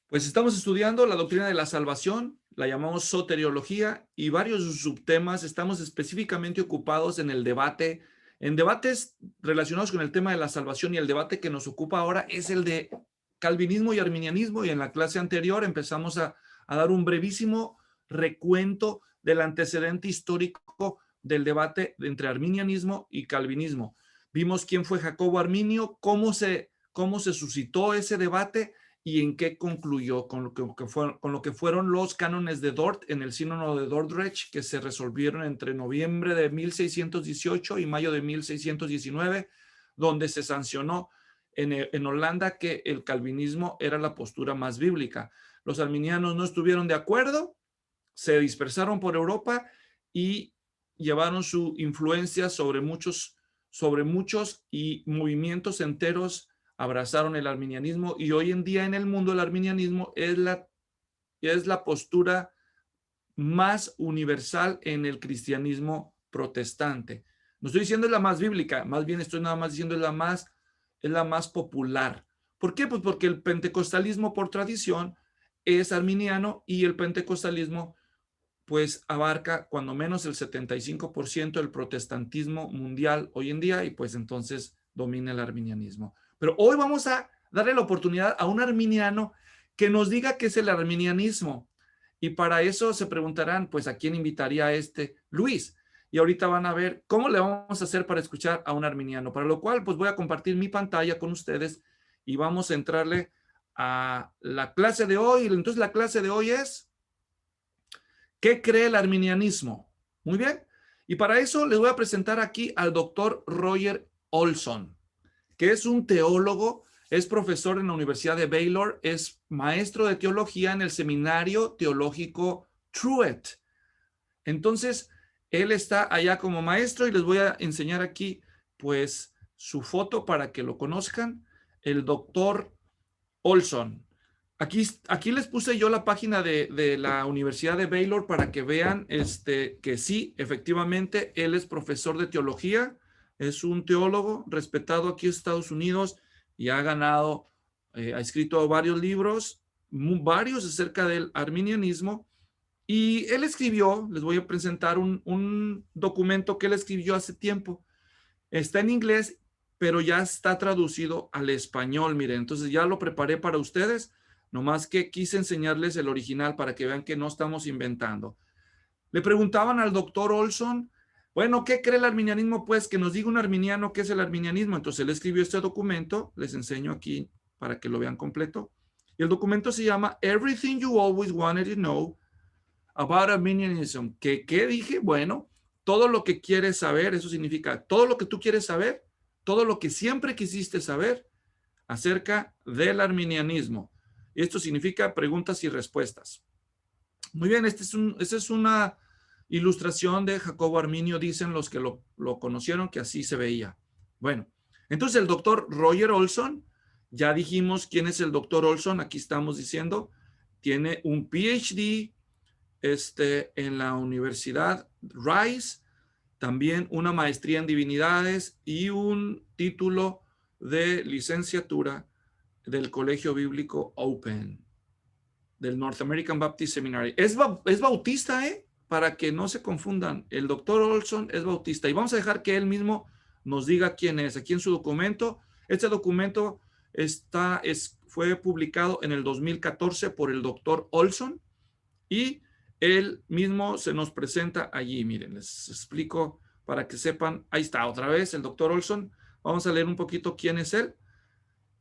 Pues estamos estudiando la doctrina de la salvación, la llamamos soteriología y varios subtemas. Estamos específicamente ocupados en el debate, en debates relacionados con el tema de la salvación, y el debate que nos ocupa ahora es el de calvinismo y arminianismo. Y en la clase anterior empezamos a dar un brevísimo recuento del antecedente histórico del debate entre arminianismo y calvinismo. Vimos quién fue Jacobo Arminio, cómo se suscitó ese debate y en qué concluyó con lo que fueron los cánones de Dort en el sínodo de Dordrecht, que se resolvieron entre noviembre de 1618 y mayo de 1619, donde se sancionó en Holanda que el calvinismo era la postura más bíblica. Los arminianos no estuvieron de acuerdo, se dispersaron por Europa y llevaron su influencia sobre muchos y movimientos enteros abrazaron el arminianismo, y hoy en día en el mundo el arminianismo es la postura más universal en el cristianismo protestante. No estoy diciendo es la más bíblica, más bien estoy nada más diciendo es la más popular. ¿Por qué? Pues porque el pentecostalismo por tradición es arminiano, y el pentecostalismo pues abarca cuando menos el 75% del protestantismo mundial hoy en día, y pues entonces domina el arminianismo. Pero hoy vamos a darle la oportunidad a un arminiano que nos diga qué es el arminianismo. Y para eso se preguntarán, pues, ¿a quién invitaría a este Luis? Y ahorita van a ver cómo le vamos a hacer para escuchar a un arminiano. Para lo cual, pues voy a compartir mi pantalla con ustedes y vamos a entrarle a la clase de hoy. Entonces la clase de hoy es: ¿qué cree el arminianismo? Muy bien. Y para eso les voy a presentar aquí al doctor Roger Olson, que es un teólogo, es profesor en la Universidad de Baylor, es maestro de teología en el seminario teológico Truett. Entonces, él está allá como maestro y les voy a enseñar aquí, pues, su foto para que lo conozcan. El doctor Olson. Aquí les puse yo la página de la Universidad de Baylor para que vean que sí, efectivamente, él es profesor de teología, es un teólogo respetado aquí en Estados Unidos y ha ganado, ha escrito varios libros, varios acerca del arminianismo. Y él escribió, les voy a presentar un documento que él escribió hace tiempo. Está en inglés, pero ya está traducido al español. Miren, entonces ya lo preparé para ustedes, nomás que quise enseñarles el original para que vean que no estamos inventando. Le preguntaban al doctor Olson, bueno, ¿qué cree el arminianismo? Pues que nos diga un arminiano qué es el arminianismo. Entonces él escribió este documento, les enseño aquí para que lo vean completo. Y el documento se llama Everything You Always Wanted to Know About Arminianism. ¿Qué dije? Bueno, todo lo que quieres saber, eso significa todo lo que tú quieres saber, todo lo que siempre quisiste saber acerca del arminianismo. Esto significa preguntas y respuestas. Muy bien, esta es una ilustración de Jacobo Arminio, dicen los que lo conocieron, que así se veía. Bueno, entonces el doctor Roger Olson, ya dijimos quién es el doctor Olson, aquí estamos diciendo, tiene un PhD en la Universidad Rice, también una maestría en divinidades y un título de licenciatura del Colegio Bíblico Open, del North American Baptist Seminary. Es bautista, para que no se confundan. El doctor Olson es bautista. Y vamos a dejar que él mismo nos diga quién es. Aquí en su documento, este documento fue publicado en el 2014 por el doctor Olson, y él mismo se nos presenta allí. Miren, les explico para que sepan. Ahí está, otra vez el doctor Olson. Vamos a leer un poquito quién es él.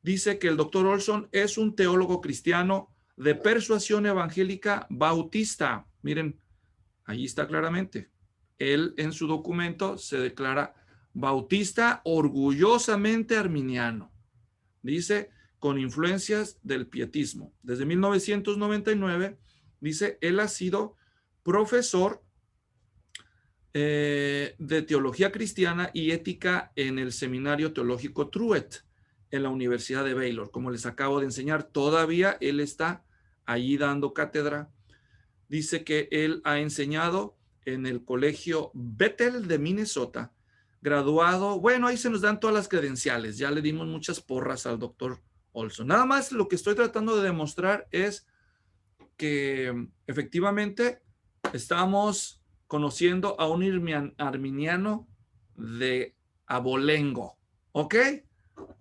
Dice que el doctor Olson es un teólogo cristiano de persuasión evangélica bautista. Miren, ahí está claramente. Él en su documento se declara bautista, orgullosamente arminiano. Dice, con influencias del pietismo. Desde 1999, dice, él ha sido profesor de teología cristiana y ética en el seminario teológico Truett en la Universidad de Baylor. Como les acabo de enseñar, todavía él está allí dando cátedra. Dice que él ha enseñado en el colegio Bethel de Minnesota, graduado. Bueno, ahí se nos dan todas las credenciales. Ya le dimos muchas porras al doctor Olson. Nada más lo que estoy tratando de demostrar es que efectivamente estamos conociendo a un arminiano de abolengo, ¿ok?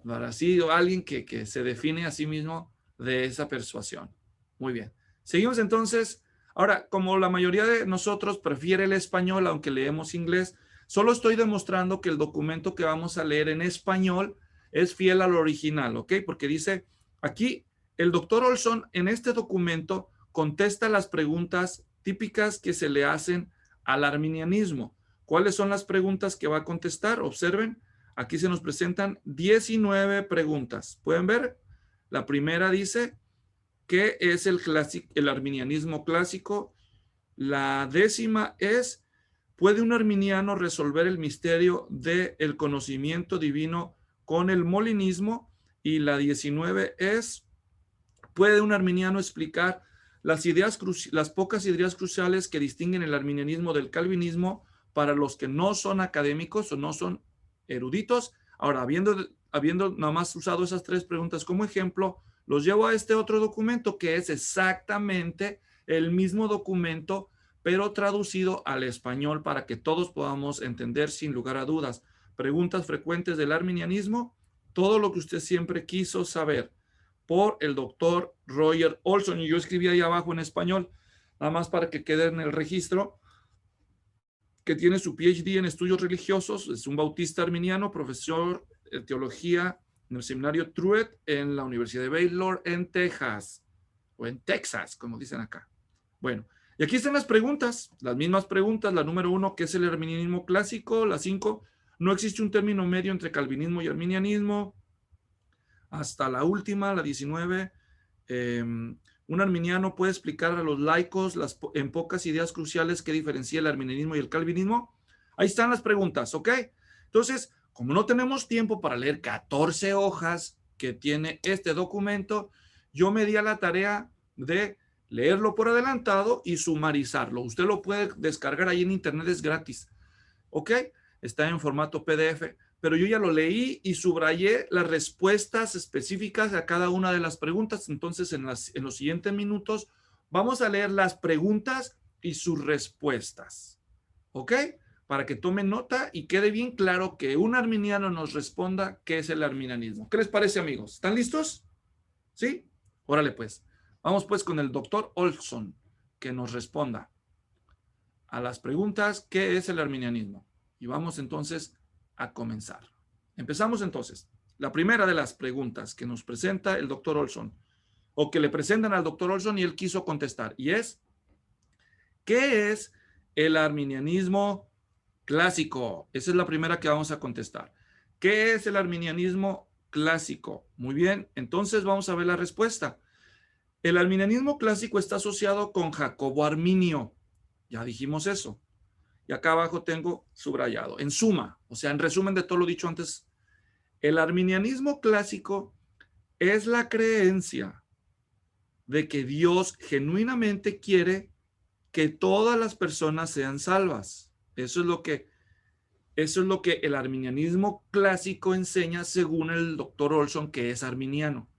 Para así, alguien que se define a sí mismo de esa persuasión. Muy bien. Seguimos entonces. Ahora, como la mayoría de nosotros prefiere el español, aunque leemos inglés, solo estoy demostrando que el documento que vamos a leer en español es fiel al original, ¿ok? Porque dice aquí, el doctor Olson en este documento contesta las preguntas típicas que se le hacen al arminianismo. ¿Cuáles son las preguntas que va a contestar? Observen, aquí se nos presentan 19 preguntas. ¿Pueden ver? La primera dice, ¿qué es el arminianismo clásico? La décima es, ¿puede un arminiano resolver el misterio del conocimiento divino con el molinismo? Y la 19 es, ¿puede un arminiano explicar las pocas ideas cruciales que distinguen el arminianismo del calvinismo para los que no son académicos o no son eruditos? Ahora, habiendo nada más usado esas tres preguntas como ejemplo, los llevo a este otro documento que es exactamente el mismo documento, pero traducido al español para que todos podamos entender sin lugar a dudas. Preguntas frecuentes del arminianismo, todo lo que usted siempre quiso saber, por el doctor Roger Olson. Y yo escribí ahí abajo en español, nada más para que quede en el registro, que tiene su PhD en estudios religiosos, es un bautista arminiano, profesor de teología en el seminario Truett en la Universidad de Baylor en Texas, o en Texas, como dicen acá. Bueno, y aquí están las preguntas, las mismas preguntas. La número 1, ¿qué es el arminianismo clásico? La 5, no existe un término medio entre calvinismo y arminianismo. Hasta la última, la 19, un arminiano puede explicar a los laicos en pocas ideas cruciales que diferencia el arminianismo y el calvinismo. Ahí están las preguntas, ¿ok? Entonces, como no tenemos tiempo para leer 14 hojas que tiene este documento, yo me di a la tarea de leerlo por adelantado y sumarizarlo. Usted lo puede descargar ahí en internet, es gratis, ¿ok? Está en formato PDF, pero yo ya lo leí y subrayé las respuestas específicas a cada una de las preguntas. Entonces, en los siguientes minutos vamos a leer las preguntas y sus respuestas, ¿ok? Para que tomen nota y quede bien claro que un arminiano nos responda qué es el arminianismo. ¿Qué les parece, amigos? ¿Están listos? ¿Sí? Órale, pues. Vamos pues con el doctor Olson, que nos responda a las preguntas, ¿qué es el arminianismo? Y vamos entonces a comenzar. Empezamos entonces. La primera de las preguntas que nos presenta el doctor Olson, o que le presentan al doctor Olson y él quiso contestar, y es, ¿qué es el arminianismo clásico? Esa es la primera que vamos a contestar. ¿Qué es el arminianismo clásico? Muy bien, entonces vamos a ver la respuesta. El arminianismo clásico está asociado con Jacobo Arminio. Ya dijimos eso. Y acá abajo tengo subrayado. En suma, o sea, en resumen de todo lo dicho antes, el arminianismo clásico es la creencia de que Dios genuinamente quiere que todas las personas sean salvas. Eso es lo que el arminianismo clásico enseña según el doctor Olson, que es arminiano.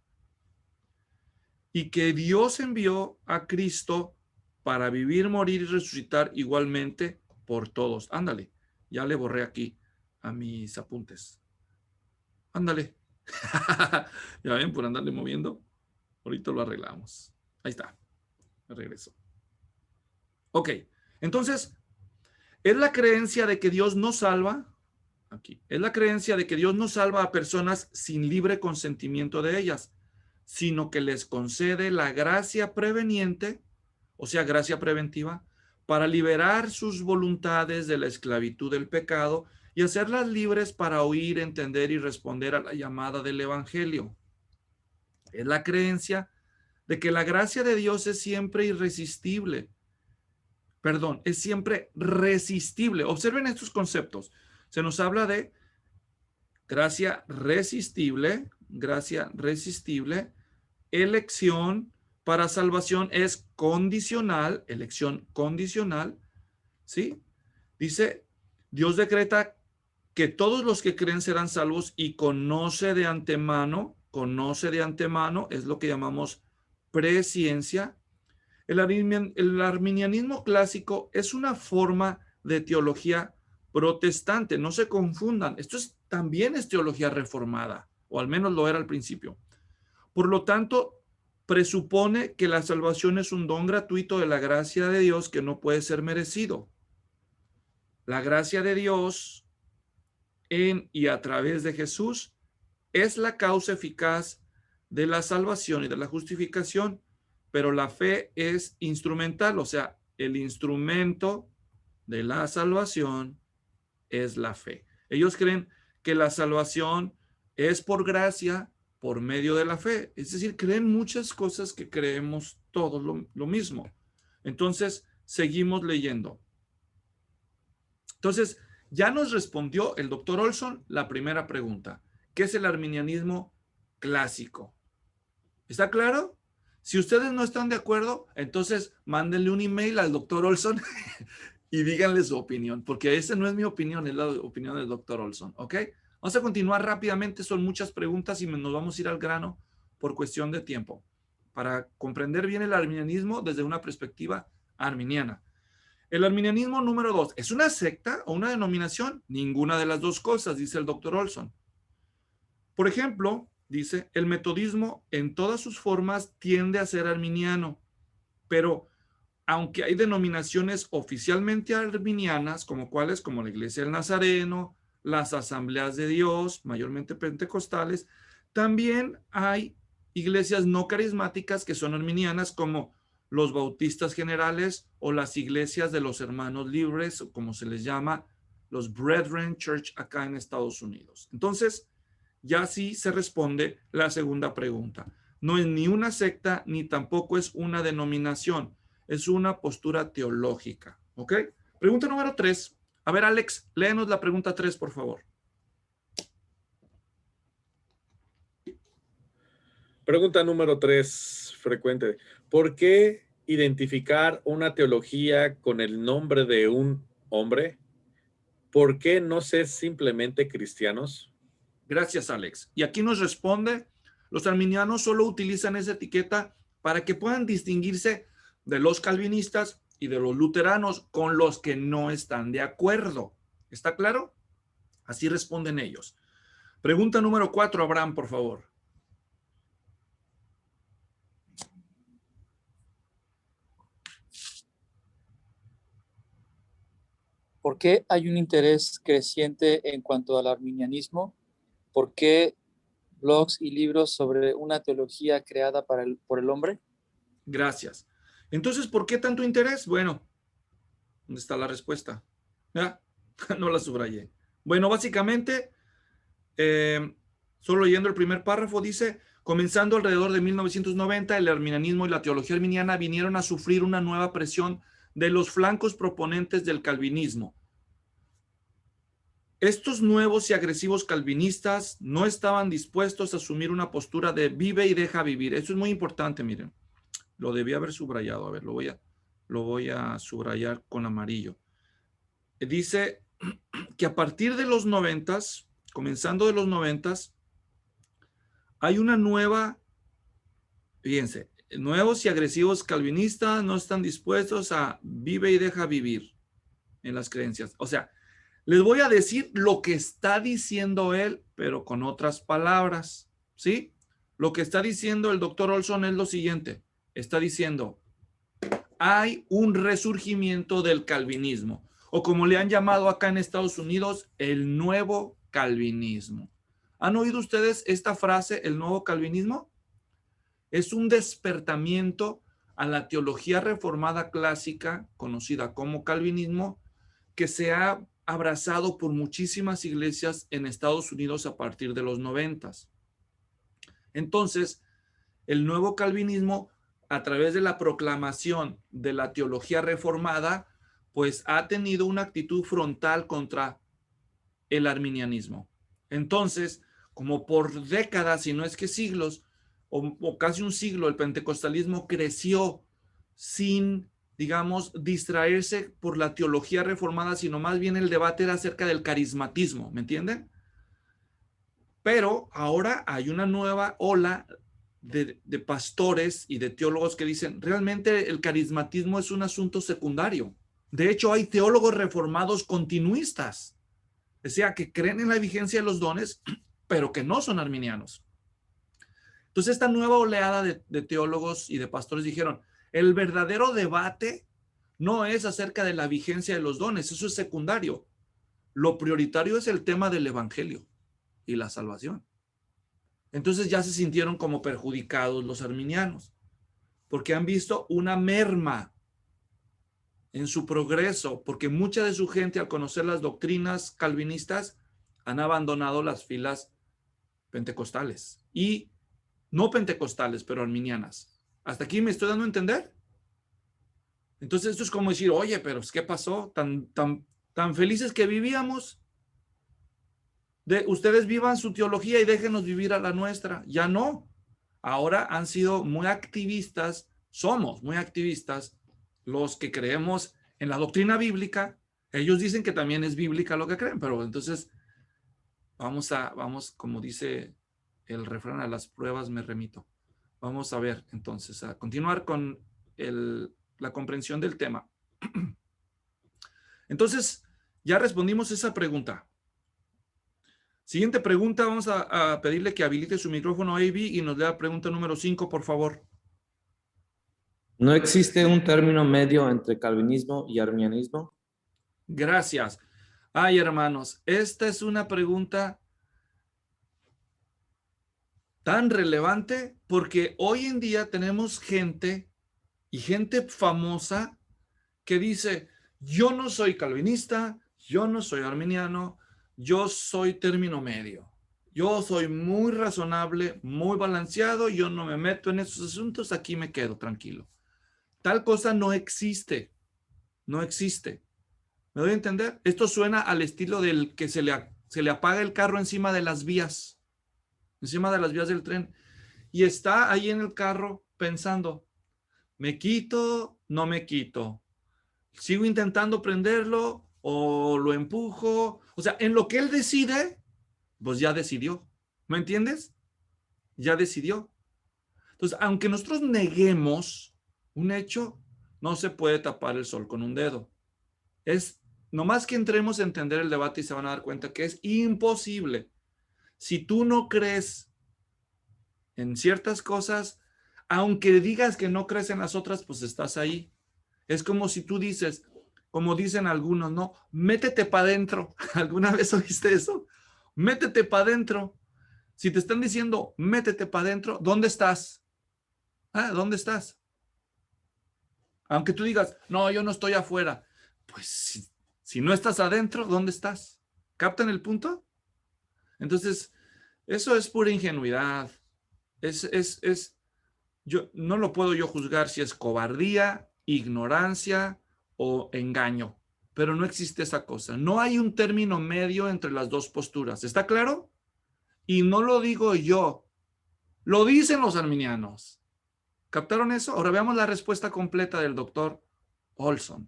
Y que Dios envió a Cristo para vivir, morir y resucitar igualmente por todos. Ándale, ya le borré aquí a mis apuntes. Ándale. Ya ven, por andarle moviendo. Ahorita lo arreglamos. Ahí está. Me regreso. Ok, entonces, es la creencia de que Dios no salva, aquí, es la creencia de que Dios no salva a personas sin libre consentimiento de ellas, sino que les concede la gracia preveniente, o sea, gracia preventiva, para liberar sus voluntades de la esclavitud del pecado y hacerlas libres para oír, entender y responder a la llamada del evangelio. Es la creencia de que la gracia de Dios es siempre irresistible. Perdón, es siempre resistible. Observen estos conceptos. Se nos habla de gracia resistible, elección para salvación es condicional, elección condicional, ¿sí? Dice, Dios decreta que todos los que creen serán salvos y conoce de antemano conoce de antemano, es lo que llamamos presciencia. El arminianismo clásico es una forma de teología protestante, no se confundan, también es teología reformada, o al menos lo era al principio. Por lo tanto, presupone que la salvación es un don gratuito de la gracia de Dios que no puede ser merecido. La gracia de Dios en y a través de Jesús es la causa eficaz de la salvación y de la justificación, pero la fe es instrumental, o sea, el instrumento de la salvación es la fe. Ellos creen que la salvación es por gracia, por medio de la fe. Es decir, creen muchas cosas que creemos todos lo mismo. Entonces, seguimos leyendo. Entonces, ya nos respondió el doctor Olson la primera pregunta. ¿Qué es el arminianismo clásico? ¿Está claro? Si ustedes no están de acuerdo, entonces mándenle un email al doctor Olson y díganle su opinión, porque esa no es mi opinión, es la opinión del doctor Olson, ¿ok? Vamos a continuar rápidamente, son muchas preguntas y nos vamos a ir al grano por cuestión de tiempo, para comprender bien el arminianismo desde una perspectiva arminiana. El arminianismo número 2, ¿es una secta o una denominación? Ninguna de las dos cosas, dice el doctor Olson. Por ejemplo, dice, el metodismo en todas sus formas tiende a ser arminiano, pero aunque hay denominaciones oficialmente arminianas, como cuáles, como la Iglesia del Nazareno, las Asambleas de Dios, mayormente pentecostales, también hay iglesias no carismáticas que son arminianas, como los bautistas generales o las iglesias de los hermanos libres, o como se les llama, los Brethren Church acá en Estados Unidos. Entonces, ya sí se responde la segunda pregunta. No es ni una secta ni tampoco es una denominación. Es una postura teológica. ¿Ok? Pregunta número 3. A ver, Alex, léenos la pregunta 3, por favor. Pregunta número 3, frecuente. ¿Por qué identificar una teología con el nombre de un hombre? ¿Por qué no ser simplemente cristianos? Gracias, Alex. Y aquí nos responde, los arminianos solo utilizan esa etiqueta para que puedan distinguirse de los calvinistas y de los luteranos con los que no están de acuerdo. ¿Está claro? Así responden ellos. Pregunta número 4, Abraham, por favor. ¿Por qué hay un interés creciente en cuanto al arminianismo? ¿Por qué blogs y libros sobre una teología creada por el hombre? Gracias. Entonces, ¿por qué tanto interés? Bueno, ¿dónde está la respuesta? ¿Ya? No la subrayé. Bueno, básicamente, solo leyendo el primer párrafo, dice, comenzando alrededor de 1990, el arminianismo y la teología arminiana vinieron a sufrir una nueva presión de los flancos proponentes del calvinismo. Estos nuevos y agresivos calvinistas no estaban dispuestos a asumir una postura de vive y deja vivir. Eso es muy importante, miren. Lo debía haber subrayado. A ver, lo voy a subrayar con amarillo. Dice que a partir de los 90s, comenzando de los 90s, hay una nueva, fíjense, nuevos y agresivos calvinistas no están dispuestos a vive y deja vivir en las creencias. O sea, les voy a decir lo que está diciendo él, pero con otras palabras, ¿sí? Lo que está diciendo el doctor Olson es lo siguiente. Está diciendo, hay un resurgimiento del calvinismo, o como le han llamado acá en Estados Unidos, el nuevo calvinismo. ¿Han oído ustedes esta frase, el nuevo calvinismo? Es un despertamiento a la teología reformada clásica, conocida como calvinismo, que se ha abrazado por muchísimas iglesias en Estados Unidos a partir de los 90s. Entonces, el nuevo calvinismo, a través de la proclamación de la teología reformada, pues ha tenido una actitud frontal contra el arminianismo. Entonces, como por décadas, si no es que siglos, o casi un siglo, el pentecostalismo creció sin, digamos, distraerse por la teología reformada, sino más bien el debate era acerca del carismatismo, ¿me entienden? Pero ahora hay una nueva ola de pastores y de teólogos que dicen, realmente el carismatismo es un asunto secundario. De hecho, hay teólogos reformados continuistas, o sea, que creen en la vigencia de los dones, pero que no son arminianos. Entonces, esta nueva oleada de teólogos y de pastores dijeron, el verdadero debate no es acerca de la vigencia de los dones, eso es secundario. Lo prioritario es el tema del evangelio y la salvación. Entonces ya se sintieron como perjudicados los arminianos, porque han visto una merma en su progreso, porque mucha de su gente, al conocer las doctrinas calvinistas, han abandonado las filas pentecostales y no pentecostales, pero arminianas. ¿Hasta aquí me estoy dando a entender? Entonces esto es como decir, oye, pero ¿qué pasó? Tan felices que vivíamos. Ustedes vivan su teología y déjenos vivir a la nuestra. Ya no. Ahora han sido muy activistas, somos muy activistas los que creemos en la doctrina bíblica. Ellos dicen que también es bíblica lo que creen, pero entonces vamos, como dice el refrán, a las pruebas me remito. Vamos a ver entonces, a continuar con la comprensión del tema. Entonces, ya respondimos esa pregunta. Siguiente pregunta, vamos a pedirle que habilite su micrófono, Avi, y nos dé la pregunta número 5, por favor. ¿No existe un término medio entre calvinismo y arminianismo? Gracias. Ay, hermanos, esta es una pregunta tan relevante porque hoy en día tenemos gente y gente famosa que dice, yo no soy calvinista, yo no soy arminiano, yo soy término medio. Yo soy muy razonable, muy balanceado, yo no me meto en esos asuntos, aquí me quedo tranquilo. Tal cosa no existe, no existe. ¿Me doy a entender? Esto suena al estilo del que se le apaga el carro encima de las vías del tren, y está ahí en el carro pensando, ¿me quito? ¿No me quito? ¿Sigo intentando prenderlo o lo empujo? O sea, en lo que él decide, pues ya decidió. ¿Me entiendes? Ya decidió. Entonces, aunque nosotros neguemos un hecho, no se puede tapar el sol con un dedo. Es nomás que entremos a entender el debate y se van a dar cuenta que es imposible. Si tú no crees en ciertas cosas, aunque digas que no crees en las otras, pues estás ahí. Es como si tú dices, como dicen algunos, ¿no? Métete para adentro. ¿Alguna vez oíste eso? Métete para adentro. Si te están diciendo, métete para adentro, ¿dónde estás? ¿Dónde estás? Aunque tú digas, no, yo no estoy afuera. Pues si no estás adentro, ¿dónde estás? ¿Captan el punto? Entonces, eso es pura ingenuidad. Yo no lo puedo yo juzgar si es cobardía, ignorancia o engaño, pero no existe esa cosa. No hay un término medio entre las dos posturas. ¿Está claro? Y no lo digo yo, lo dicen los arminianos. ¿Captaron eso? Ahora veamos la respuesta completa del doctor Olson.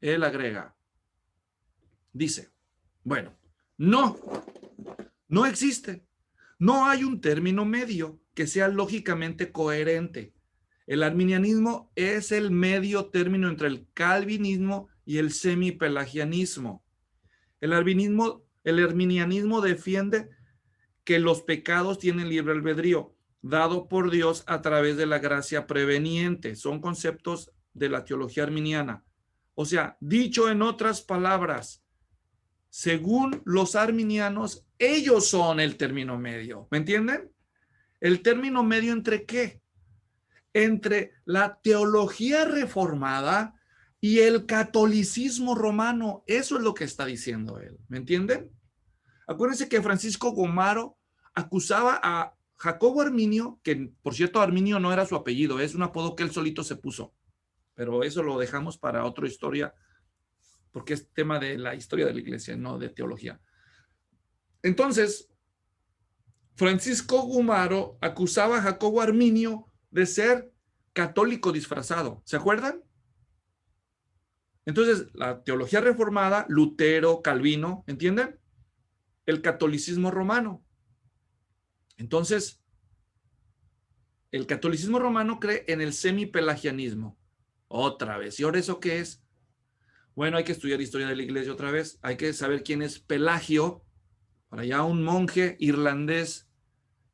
Él agrega, dice, bueno, no existe. No hay un término medio que sea lógicamente coherente. El arminianismo es el medio término entre el calvinismo y el semipelagianismo. El arminianismo defiende que los pecados tienen libre albedrío, dado por Dios a través de la gracia preveniente. Son conceptos de la teología arminiana. O sea, dicho en otras palabras, según los arminianos, ellos son el término medio. ¿Me entienden? ¿El término medio entre qué? Entre la teología reformada y el catolicismo romano. Eso es lo que está diciendo él. ¿Me entienden? Acuérdense que Francisco Gomaro acusaba a Jacobo Arminio, que por cierto Arminio no era su apellido, es un apodo que él solito se puso. Pero eso lo dejamos para otra historia, porque es tema de la historia de la iglesia, no de teología. Entonces, Francisco Gomaro acusaba a Jacobo Arminio de ser católico disfrazado. ¿Se acuerdan? Entonces, la teología reformada, Lutero, Calvino, ¿entienden? El catolicismo romano. Entonces, el catolicismo romano cree en el semipelagianismo. Otra vez. ¿Y ahora eso qué es? Bueno, hay que estudiar historia de la iglesia otra vez. Hay que saber quién es Pelagio. Para allá un monje irlandés,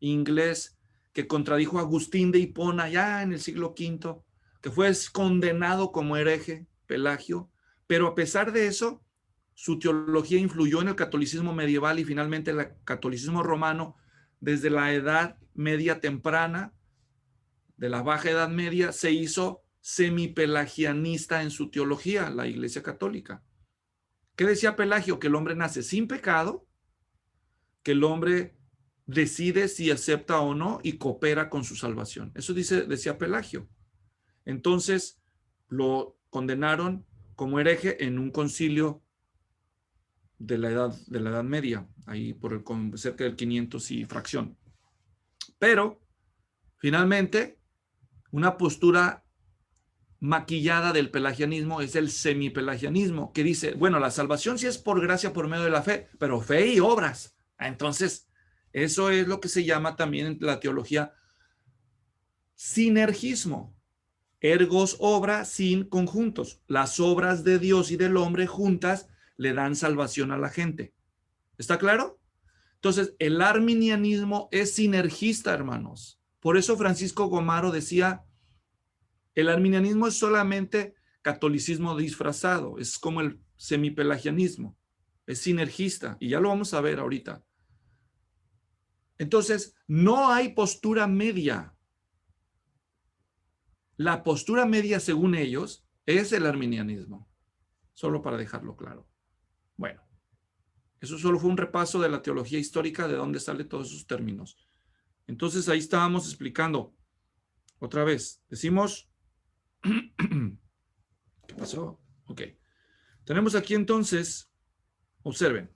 inglés, que contradijo a Agustín de Hipona ya en el siglo V, que fue condenado como hereje, Pelagio. Pero a pesar de eso, su teología influyó en el catolicismo medieval y finalmente el catolicismo romano desde la Edad Media temprana, de la Baja Edad Media, se hizo semipelagianista en su teología, la Iglesia Católica. ¿Qué decía Pelagio? Que el hombre nace sin pecado, que el hombre decide si acepta o no y coopera con su salvación. Eso decía Pelagio. Entonces lo condenaron como hereje en un concilio de la Edad Media, ahí por cerca del 500 y fracción. Pero finalmente una postura maquillada del pelagianismo es el semipelagianismo, que dice, bueno, la salvación sí es por gracia por medio de la fe, pero fe y obras. Entonces, eso es lo que se llama también en la teología sinergismo. Ergos obra sin conjuntos. Las obras de Dios y del hombre juntas le dan salvación a la gente. ¿Está claro? Entonces, el arminianismo es sinergista, hermanos. Por eso Francisco Gomaro decía, el arminianismo es solamente catolicismo disfrazado, es como el semipelagianismo, es sinergista, y ya lo vamos a ver ahorita. Entonces, no hay postura media. La postura media, según ellos, es el arminianismo, solo para dejarlo claro. Bueno, eso solo fue un repaso de la teología histórica, de dónde salen todos esos términos. Entonces, ahí estábamos explicando, otra vez, decimos, ¿qué pasó? Ok. Tenemos aquí entonces, observen.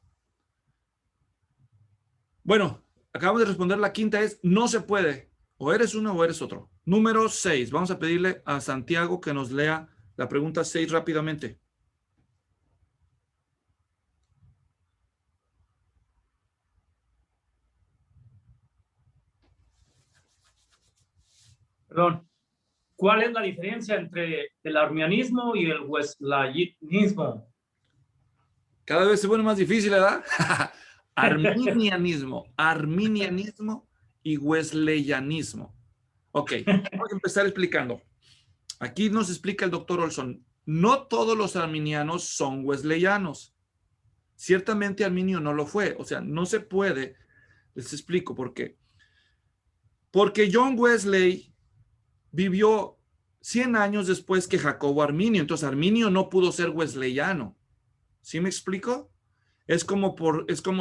Bueno, acabamos de responder la quinta es, no se puede. O eres uno o eres otro. Número 6. Vamos a pedirle a Santiago que nos lea la pregunta 6 rápidamente. Perdón. ¿Cuál es la diferencia entre el arminianismo y el wesleyanismo? Cada vez se pone más difícil, ¿verdad? Arminianismo y wesleyanismo. Ok, vamos a empezar explicando. Aquí nos explica el doctor Olson. No todos los arminianos son wesleyanos. Ciertamente Arminio no lo fue. O sea, no se puede. Les explico por qué. Porque John Wesley vivió 100 años después que Jacobo Arminio. Entonces Arminio no pudo ser wesleyano. ¿Sí me explico? Es como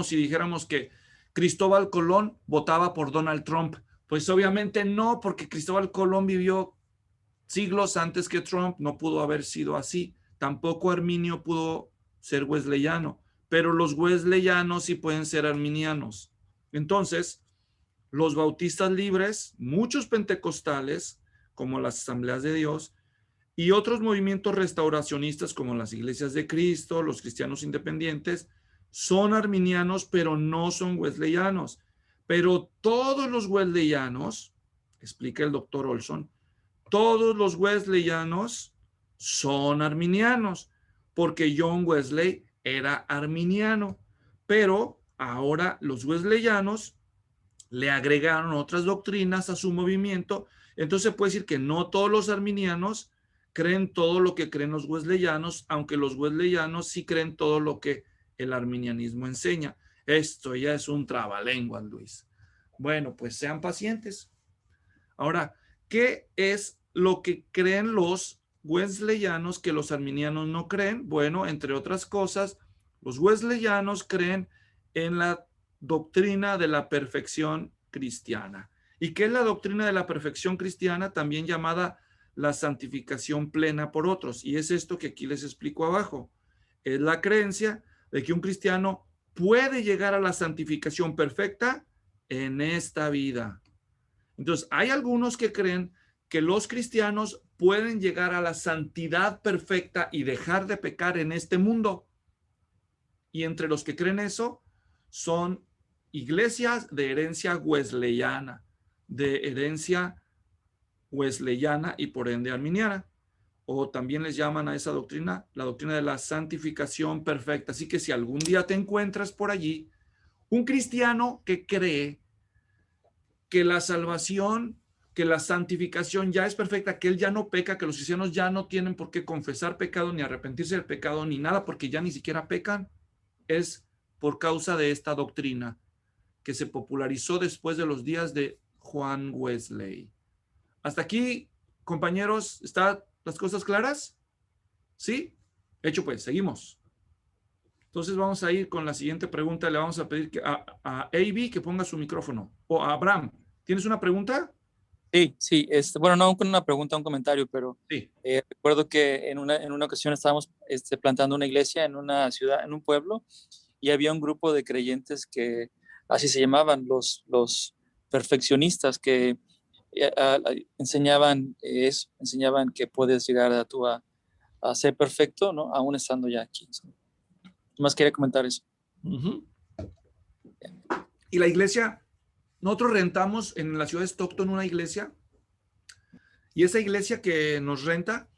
si dijéramos que Cristóbal Colón votaba por Donald Trump. Pues obviamente no, porque Cristóbal Colón vivió siglos antes que Trump, no pudo haber sido así. Tampoco Arminio pudo ser wesleyano, pero los wesleyanos sí pueden ser arminianos. Entonces, los bautistas libres, muchos pentecostales, como las Asambleas de Dios, y otros movimientos restauracionistas como las Iglesias de Cristo, los cristianos independientes, son arminianos, pero no son wesleyanos. Pero todos los wesleyanos, explica el doctor Olson, todos los wesleyanos son arminianos, porque John Wesley era arminiano, pero ahora los wesleyanos le agregaron otras doctrinas a su movimiento. Entonces puede decir que no todos los arminianos creen todo lo que creen los wesleyanos, aunque los wesleyanos sí creen todo lo que el arminianismo enseña. Esto ya es un trabalenguas, Luis. Bueno, pues sean pacientes. Ahora, ¿qué es lo que creen los wesleyanos que los arminianos no creen? Bueno, entre otras cosas, los wesleyanos creen en la doctrina de la perfección cristiana. ¿Y qué es la doctrina de la perfección cristiana? También llamada la santificación plena por otros. Y es esto que aquí les explico abajo. Es la creencia de que un cristiano puede llegar a la santificación perfecta en esta vida. Entonces, hay algunos que creen que los cristianos pueden llegar a la santidad perfecta y dejar de pecar en este mundo. Y entre los que creen eso son iglesias de herencia wesleyana, y por ende arminiana. O también les llaman a esa doctrina la doctrina de la santificación perfecta. Así que si algún día te encuentras por allí un cristiano que cree que la salvación, que la santificación ya es perfecta, que él ya no peca, que los cristianos ya no tienen por qué confesar pecado, ni arrepentirse del pecado, ni nada, porque ya ni siquiera pecan, es por causa de esta doctrina que se popularizó después de los días de Juan Wesley. Hasta aquí, compañeros, ¿están las cosas claras? ¿Sí? Hecho pues, seguimos. Entonces vamos a ir con la siguiente pregunta. Le vamos a pedir a AB que ponga su micrófono. O a Abraham, ¿tienes una pregunta? Sí, bueno, no con una pregunta, un comentario, pero Sí. recuerdo que en una ocasión estábamos plantando una iglesia en una ciudad, en un pueblo, y había un grupo de creyentes que así se llamaban, los perfeccionistas, que enseñaban eso, enseñaban que puedes llegar a ser perfecto, ¿no? Aún estando ya aquí. Más quería comentar eso. Uh-huh. Y la iglesia, nosotros rentamos en la ciudad de Stockton una iglesia, y esa iglesia que nos renta,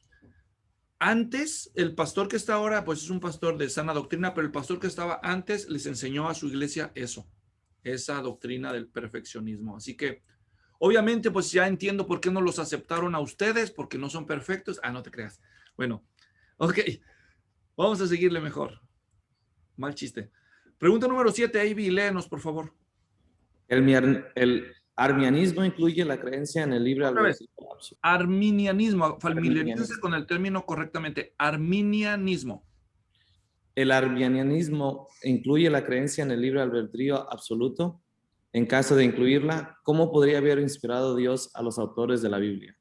antes el pastor que está ahora, pues es un pastor de sana doctrina, pero el pastor que estaba antes les enseñó a su iglesia esa doctrina del perfeccionismo. Así que, obviamente, pues ya entiendo por qué no los aceptaron a ustedes, porque no son perfectos. No te creas. Bueno, ok, vamos a seguirle mejor. Mal chiste. Pregunta número 7, Ivy, léenos, por favor. El arminianismo incluye la creencia en el libre albedrío. Arminianismo, familiarícense con el término correctamente. Arminianismo. El arminianismo incluye la creencia en el libre albedrío absoluto. En caso de incluirla, ¿cómo podría haber inspirado Dios a los autores de la Biblia?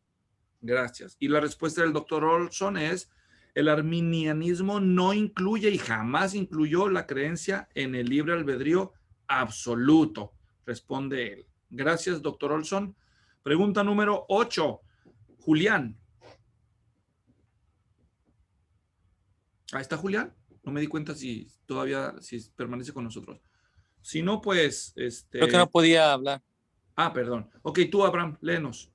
Gracias. Y la respuesta del doctor Olson es: el arminianismo no incluye y jamás incluyó la creencia en el libre albedrío absoluto, responde él. Gracias, doctor Olson. Pregunta número 8, Julián. Ahí está Julián. No me di cuenta si permanece con nosotros. Si no, pues... Creo que no podía hablar. Perdón. Ok, tú, Abraham, léenos.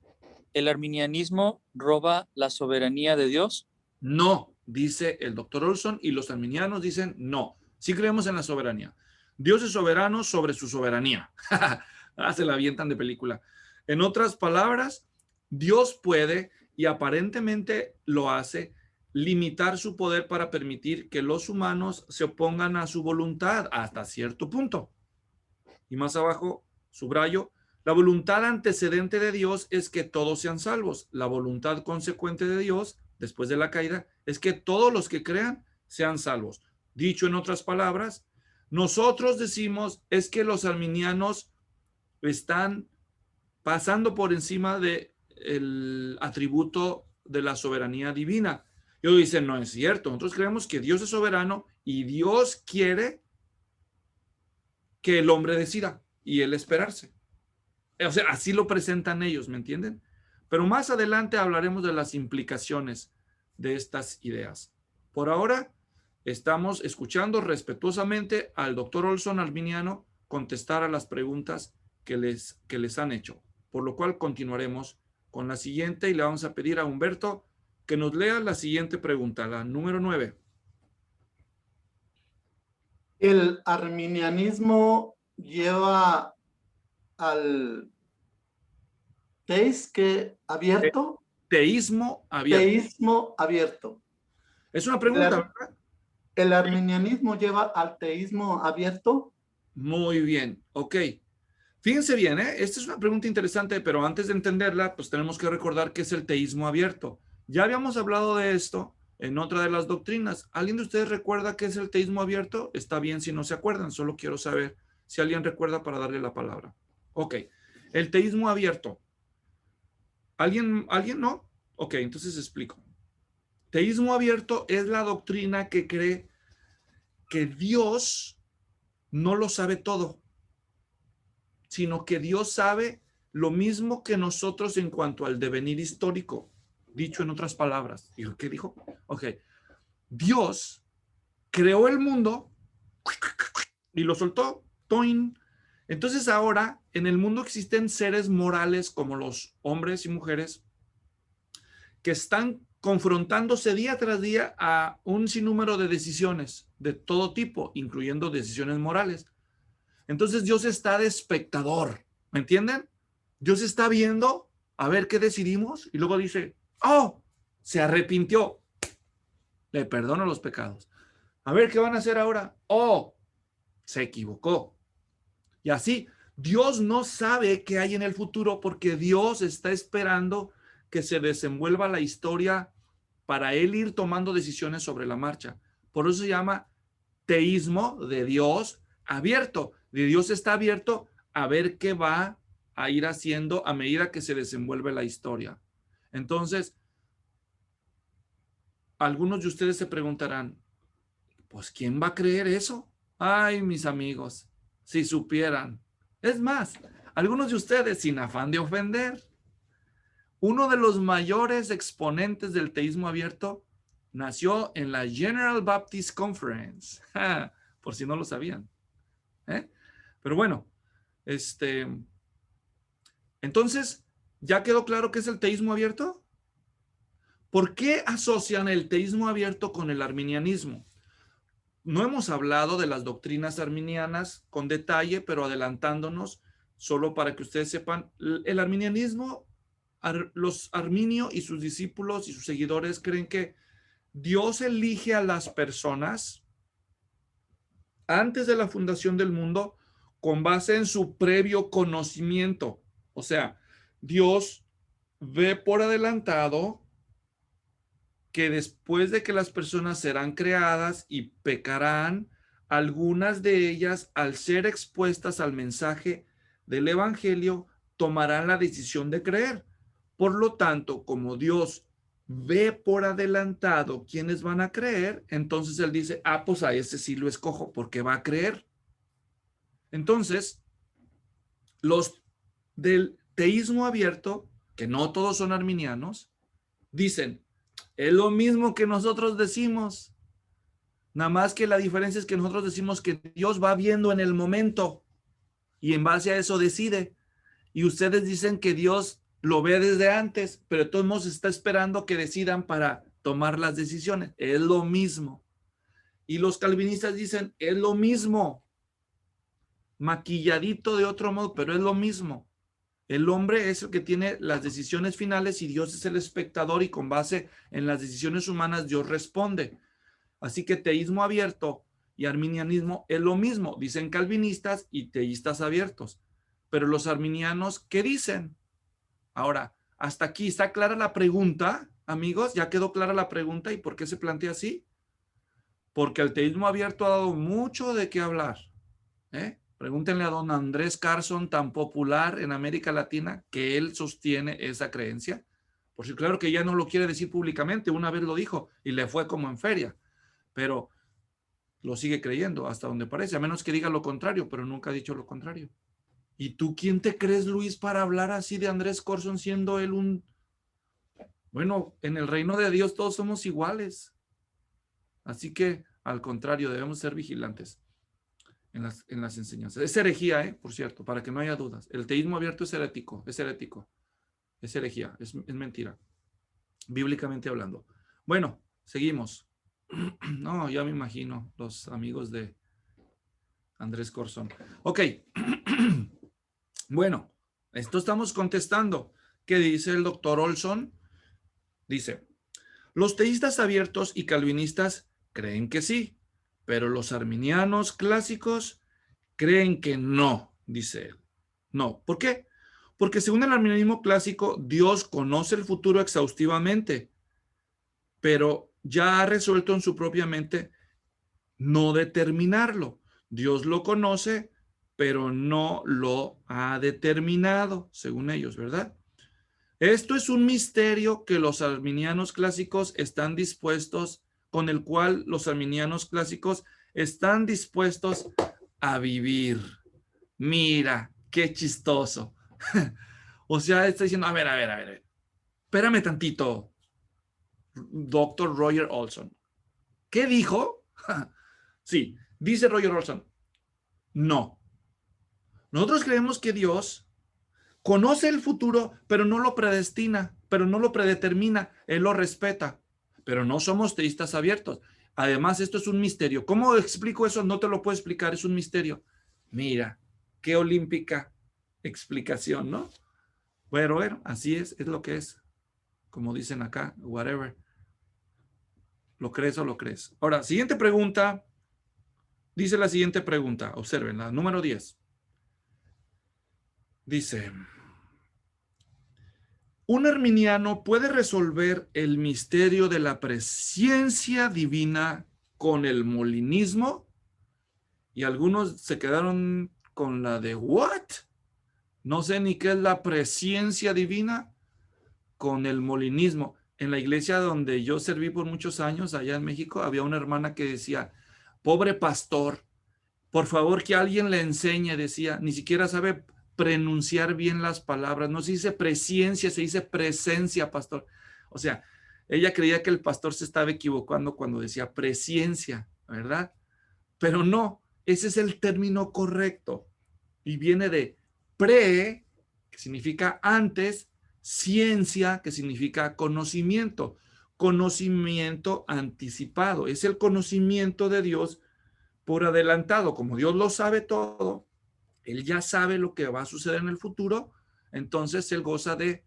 ¿El arminianismo roba la soberanía de Dios? No, dice el doctor Olson, y los arminianos dicen no. Sí creemos en la soberanía. Dios es soberano sobre su soberanía. Se la avientan de película. En otras palabras, Dios puede, y aparentemente lo hace, limitar su poder para permitir que los humanos se opongan a su voluntad hasta cierto punto. Y más abajo, subrayo, la voluntad antecedente de Dios es que todos sean salvos. La voluntad consecuente de Dios, después de la caída, es que todos los que crean sean salvos. Dicho en otras palabras, nosotros decimos es que los arminianos están pasando por encima del atributo de la soberanía divina. Ellos dicen, no es cierto. Nosotros creemos que Dios es soberano y Dios quiere que el hombre decida y él esperarse. O sea, así lo presentan ellos, ¿me entienden? Pero más adelante hablaremos de las implicaciones de estas ideas. Por ahora, estamos escuchando respetuosamente al doctor Olson arminiano contestar a las preguntas que les han hecho, por lo cual continuaremos con la siguiente y le vamos a pedir a Humberto que nos lea la siguiente pregunta, la número 9. ¿El arminianismo lleva al abierto? Teísmo abierto. Teísmo abierto. Es una pregunta, ¿verdad? ¿El arminianismo lleva al teísmo abierto? Muy bien, ok. Fíjense bien, esta es una pregunta interesante, pero antes de entenderla, pues tenemos que recordar qué es el teísmo abierto. Ya habíamos hablado de esto en otra de las doctrinas. ¿Alguien de ustedes recuerda qué es el teísmo abierto? Está bien si no se acuerdan, solo quiero saber si alguien recuerda para darle la palabra. Ok, el teísmo abierto. ¿Alguien no? Ok, entonces explico. Teísmo abierto es la doctrina que cree que Dios no lo sabe todo, sino que Dios sabe lo mismo que nosotros en cuanto al devenir histórico. Dicho en otras palabras. ¿Qué dijo? Ok. Dios creó el mundo y lo soltó. ¡Toin! Entonces ahora en el mundo existen seres morales como los hombres y mujeres que están confrontándose día tras día a un sinnúmero de decisiones de todo tipo, incluyendo decisiones morales. Entonces Dios está de espectador, ¿me entienden? Dios está viendo a ver qué decidimos y luego dice, oh, se arrepintió, le perdono los pecados. A ver qué van a hacer ahora. Oh, se equivocó. Y así, Dios no sabe qué hay en el futuro porque Dios está esperando que se desenvuelva la historia para él ir tomando decisiones sobre la marcha. Por eso se llama teísmo de Dios abierto. De Dios está abierto a ver qué va a ir haciendo a medida que se desenvuelve la historia. Entonces, algunos de ustedes se preguntarán, pues, ¿quién va a creer eso? Ay, mis amigos, si supieran. Es más, algunos de ustedes, sin afán de ofender, uno de los mayores exponentes del teísmo abierto nació en la General Baptist Conference, por si no lo sabían. Pero bueno, entonces, ¿ya quedó claro qué es el teísmo abierto? ¿Por qué asocian el teísmo abierto con el arminianismo? No hemos hablado de las doctrinas arminianas con detalle, pero adelantándonos, solo para que ustedes sepan, el arminianismo, los Arminio y sus discípulos y sus seguidores creen que Dios elige a las personas antes de la fundación del mundo con base en su previo conocimiento. O sea, Dios ve por adelantado que después de que las personas serán creadas y pecarán, algunas de ellas, al ser expuestas al mensaje del evangelio, tomarán la decisión de creer. Por lo tanto, como Dios ve por adelantado quiénes van a creer, entonces él dice, pues a ese sí lo escojo porque va a creer. Entonces, los del teísmo abierto, que no todos son arminianos, dicen, es lo mismo que nosotros decimos, nada más que la diferencia es que nosotros decimos que Dios va viendo en el momento y en base a eso decide. Y ustedes dicen que Dios lo ve desde antes, pero de todos modos está esperando que decidan para tomar las decisiones. Es lo mismo. Y los calvinistas dicen, es lo mismo, maquilladito de otro modo, pero es lo mismo. El hombre es el que tiene las decisiones finales y Dios es el espectador y con base en las decisiones humanas Dios responde. Así que teísmo abierto y arminianismo es lo mismo, dicen calvinistas y teístas abiertos. Pero los arminianos, ¿qué dicen? Ahora, hasta aquí, ¿está clara la pregunta, amigos? ¿Ya quedó clara la pregunta y por qué se plantea así? Porque el teísmo abierto ha dado mucho de qué hablar. Pregúntenle a don Andrés Carson, tan popular en América Latina, que él sostiene esa creencia. Por si claro que ya no lo quiere decir públicamente, una vez lo dijo y le fue como en feria, pero lo sigue creyendo hasta donde parece, a menos que diga lo contrario, pero nunca ha dicho lo contrario. ¿Y tú quién te crees, Luis, para hablar así de Andrés Carson siendo él un... Bueno, en el reino de Dios todos somos iguales. Así que, al contrario, debemos ser vigilantes en las enseñanzas. Es herejía, por cierto, para que no haya dudas. El teísmo abierto es herético, es herejía, es mentira, bíblicamente hablando. Bueno, seguimos. No, ya me imagino los amigos de Andrés Corzón. Ok. Bueno, esto estamos contestando. ¿Qué dice el doctor Olson? Dice, los teístas abiertos y calvinistas creen que sí, pero los arminianos clásicos creen que no, dice él. No, ¿por qué? Porque según el arminianismo clásico, Dios conoce el futuro exhaustivamente, pero ya ha resuelto en su propia mente no determinarlo. Dios lo conoce, pero no lo ha determinado, según ellos, ¿verdad? Esto es un misterio que los arminianos clásicos están dispuestos, con el cual los arminianos clásicos están dispuestos a vivir. Mira, qué chistoso. O sea, está diciendo, a ver. Espérame tantito, doctor Roger Olson. ¿Qué dijo? Sí, dice Roger Olson. No. Nosotros creemos que Dios conoce el futuro, pero no lo predestina, pero no lo predetermina. Él lo respeta, pero no somos teístas abiertos. Además, esto es un misterio. ¿Cómo explico eso? No te lo puedo explicar, es un misterio. Mira, qué olímpica explicación, ¿no? Bueno, así es lo que es. Como dicen acá, whatever. ¿Lo crees o lo crees? Ahora, siguiente pregunta. Dice la siguiente pregunta. Observen, la número 10. Dice, ¿un arminiano puede resolver el misterio de la presencia divina con el molinismo? Y algunos se quedaron con la de, ¿what? No sé ni qué es la presencia divina con el molinismo. En la iglesia donde yo serví por muchos años, allá en México, había una hermana que decía, pobre pastor, por favor que alguien le enseñe, decía, ni siquiera sabe pronunciar bien las palabras, no se dice presencia, se dice presencia, pastor. O sea, ella creía que el pastor se estaba equivocando cuando decía presencia, ¿verdad? Pero no, ese es el término correcto y viene de pre, que significa antes, ciencia, que significa conocimiento, conocimiento anticipado, es el conocimiento de Dios por adelantado. Como Dios lo sabe todo, Él ya sabe lo que va a suceder en el futuro, entonces Él goza de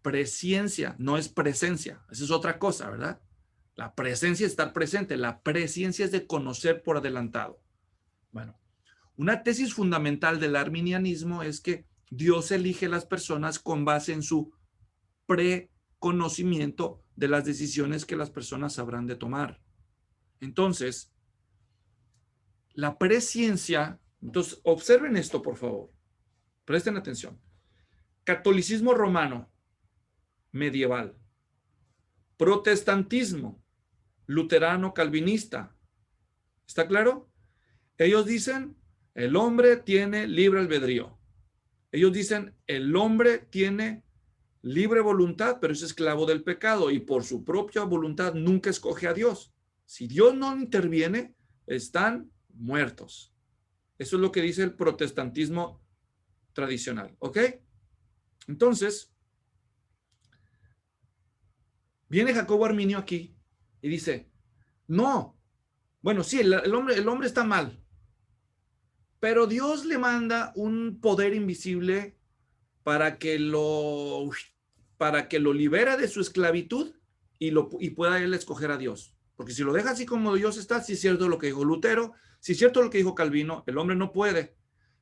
presciencia, no es presencia, esa es otra cosa, ¿verdad? La presencia es estar presente, la presciencia es de conocer por adelantado. Bueno, una tesis fundamental del arminianismo es que Dios elige las personas con base en su preconocimiento de las decisiones que las personas habrán de tomar. Entonces, la presciencia, entonces observen esto, por favor, presten atención. Catolicismo romano, medieval, protestantismo, luterano, calvinista, ¿está claro? Ellos dicen, el hombre tiene libre albedrío. Ellos dicen, el hombre tiene libre voluntad, pero es esclavo del pecado y por su propia voluntad nunca escoge a Dios. Si Dios no interviene, están muertos. Eso es lo que dice el protestantismo tradicional, ¿ok? Entonces, viene Jacobo Arminio aquí y dice, no, bueno, sí, el hombre está mal, pero Dios le manda un poder invisible para que lo libera de su esclavitud y pueda él escoger a Dios. Porque si lo deja así como Dios está, si es cierto lo que dijo Lutero, si es cierto lo que dijo Calvino, el hombre no puede.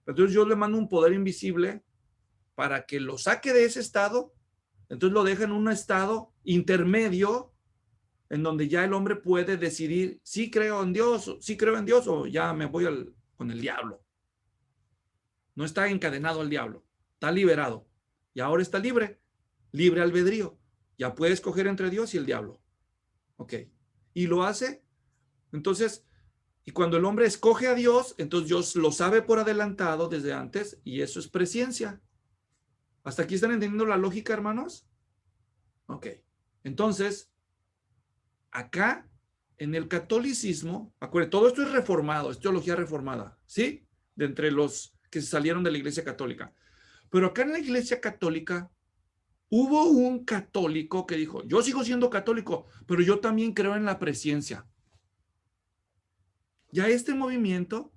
Entonces Dios le manda un poder invisible para que lo saque de ese estado, entonces lo deja en un estado intermedio en donde ya el hombre puede decidir si creo en Dios o ya me voy con el diablo. No está encadenado al diablo, está liberado y ahora está libre albedrío. Ya puede escoger entre Dios y el diablo. Ok. Y lo hace. Entonces, y cuando el hombre escoge a Dios, entonces Dios lo sabe por adelantado desde antes y eso es presciencia. ¿Hasta aquí están entendiendo la lógica, hermanos? Ok. Entonces, acá en el catolicismo, acuérdense, todo esto es reformado, es teología reformada, ¿sí? De entre los que se salieron de la iglesia católica. Pero acá en la iglesia católica hubo un católico que dijo, yo sigo siendo católico, pero yo también creo en la presciencia. Ya este movimiento,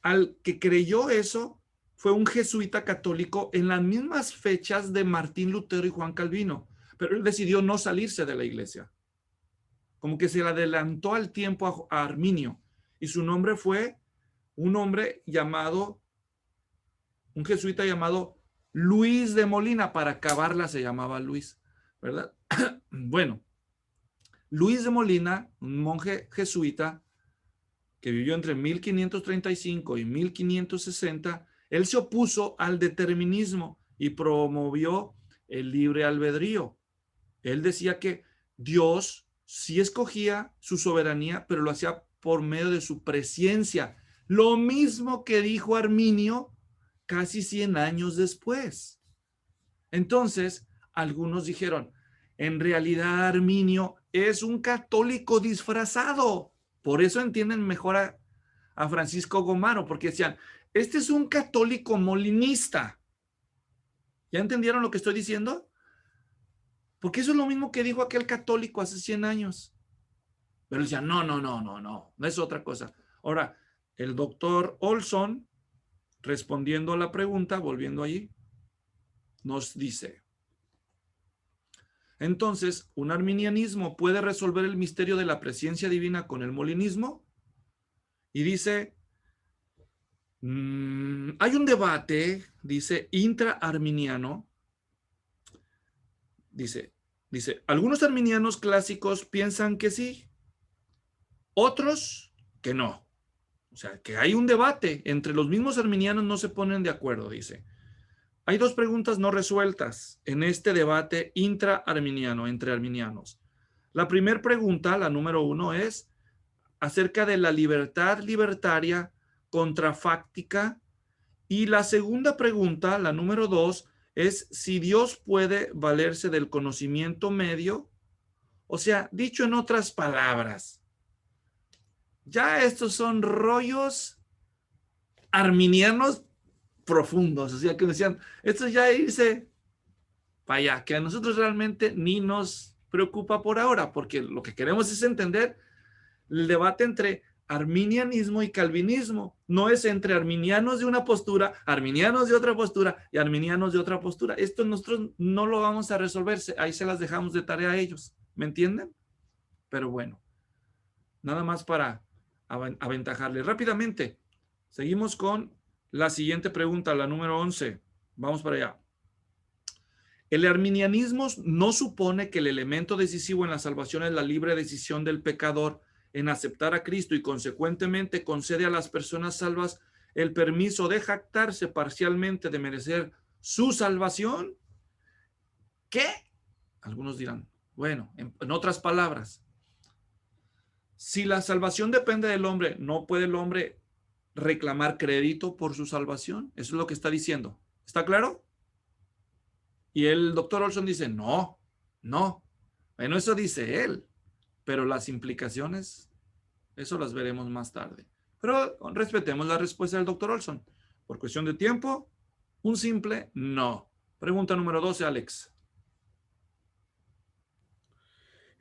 al que creyó eso, fue un jesuita católico en las mismas fechas de Martín Lutero y Juan Calvino, pero él decidió no salirse de la iglesia. Como que se le adelantó al tiempo a Arminio, y su nombre fue un jesuita llamado Luis de Molina, para acabarla se llamaba Luis, ¿verdad? Bueno, Luis de Molina, un monje jesuita que vivió entre 1535 y 1560, él se opuso al determinismo y promovió el libre albedrío. Él decía que Dios sí escogía su soberanía, pero lo hacía por medio de su presciencia. Lo mismo que dijo Arminio casi 100 años después. Entonces, algunos dijeron, en realidad Arminio es un católico disfrazado. Por eso entienden mejor a Francisco Gomaro, porque decían, Este es un católico molinista. ¿Ya entendieron lo que estoy diciendo? Porque eso es lo mismo que dijo aquel católico hace 100 años. Pero decía, no es otra cosa. Ahora, el doctor Olson, respondiendo a la pregunta, volviendo allí, nos dice, entonces, ¿un arminianismo puede resolver el misterio de la presencia divina con el molinismo? Y dice, hay un debate, dice, intra-arminiano. Dice, algunos arminianos clásicos piensan que sí, otros que no. O sea, que hay un debate. Entre los mismos arminianos no se ponen de acuerdo, dice. Hay dos preguntas no resueltas en este debate intra-arminiano, entre arminianos. La primera pregunta, la número 1, es acerca de la libertad libertaria contrafáctica. Y la segunda pregunta, la número 2, es si Dios puede valerse del conocimiento medio. O sea, dicho en otras palabras, ya estos son rollos arminianos profundos. O sea, que decían, esto ya irse para allá, que a nosotros realmente ni nos preocupa por ahora, porque lo que queremos es entender el debate entre arminianismo y calvinismo. No es entre arminianos de una postura, arminianos de otra postura y arminianos de otra postura. Esto nosotros no lo vamos a resolver, ahí se las dejamos de tarea a ellos. ¿Me entienden? Pero bueno, nada más para aventajarle. Rápidamente, seguimos con la siguiente pregunta, la número 11. Vamos para allá. El arminianismo no supone que el elemento decisivo en la salvación es la libre decisión del pecador en aceptar a Cristo y consecuentemente concede a las personas salvas el permiso de jactarse parcialmente de merecer su salvación. ¿Qué? Algunos dirán, bueno, en otras palabras, si la salvación depende del hombre, ¿no puede el hombre reclamar crédito por su salvación? Eso es lo que está diciendo. ¿Está claro? Y el doctor Olson dice, no. Bueno, eso dice él, pero las implicaciones, eso las veremos más tarde. Pero respetemos la respuesta del doctor Olson. Por cuestión de tiempo, un simple no. Pregunta número 12, Alex.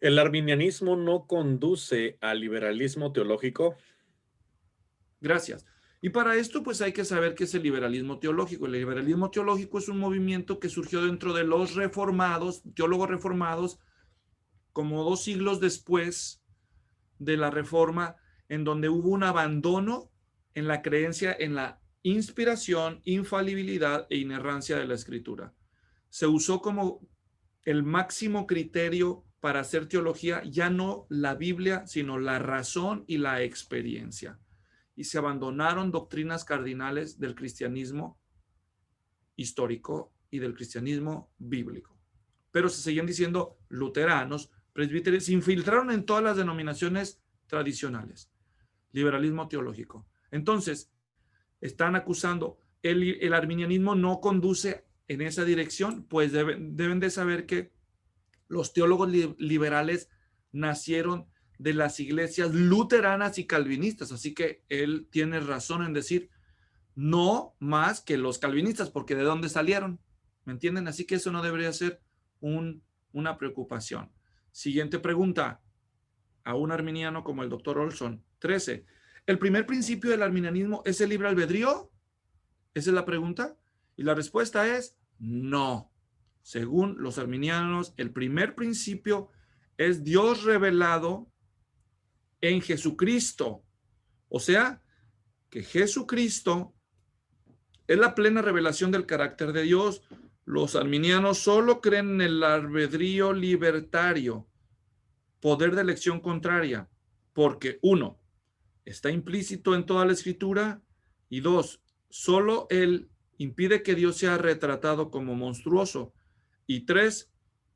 ¿El arminianismo no conduce al liberalismo teológico? Gracias. Y para esto, pues hay que saber qué es el liberalismo teológico. El liberalismo teológico es un movimiento que surgió dentro de los reformados, teólogos reformados, como 2 siglos después de la Reforma, en donde hubo un abandono en la creencia en la inspiración, infalibilidad e inerrancia de la Escritura. Se usó como el máximo criterio para hacer teología, ya no la Biblia, sino la razón y la experiencia. Y se abandonaron doctrinas cardinales del cristianismo histórico y del cristianismo bíblico. Pero se seguían diciendo luteranos, presbíteros, se infiltraron en todas las denominaciones tradicionales. Liberalismo teológico. Entonces, están acusando, el arminianismo no conduce en esa dirección, pues deben de saber que los teólogos liberales nacieron de las iglesias luteranas y calvinistas, así que él tiene razón en decir no más que los calvinistas, porque ¿de dónde salieron? ¿Me entienden? Así que eso no debería ser una preocupación. Siguiente pregunta, a un arminiano como el doctor Olson. 13. ¿El primer principio del arminianismo es el libre albedrío? Esa es la pregunta. Y la respuesta es no. Según los arminianos, el primer principio es Dios revelado en Jesucristo. O sea, que Jesucristo es la plena revelación del carácter de Dios. Los arminianos solo creen en el albedrío libertario, poder de elección contraria, porque 1, está implícito en toda la Escritura, y 2, solo él impide que Dios sea retratado como monstruoso, y 3,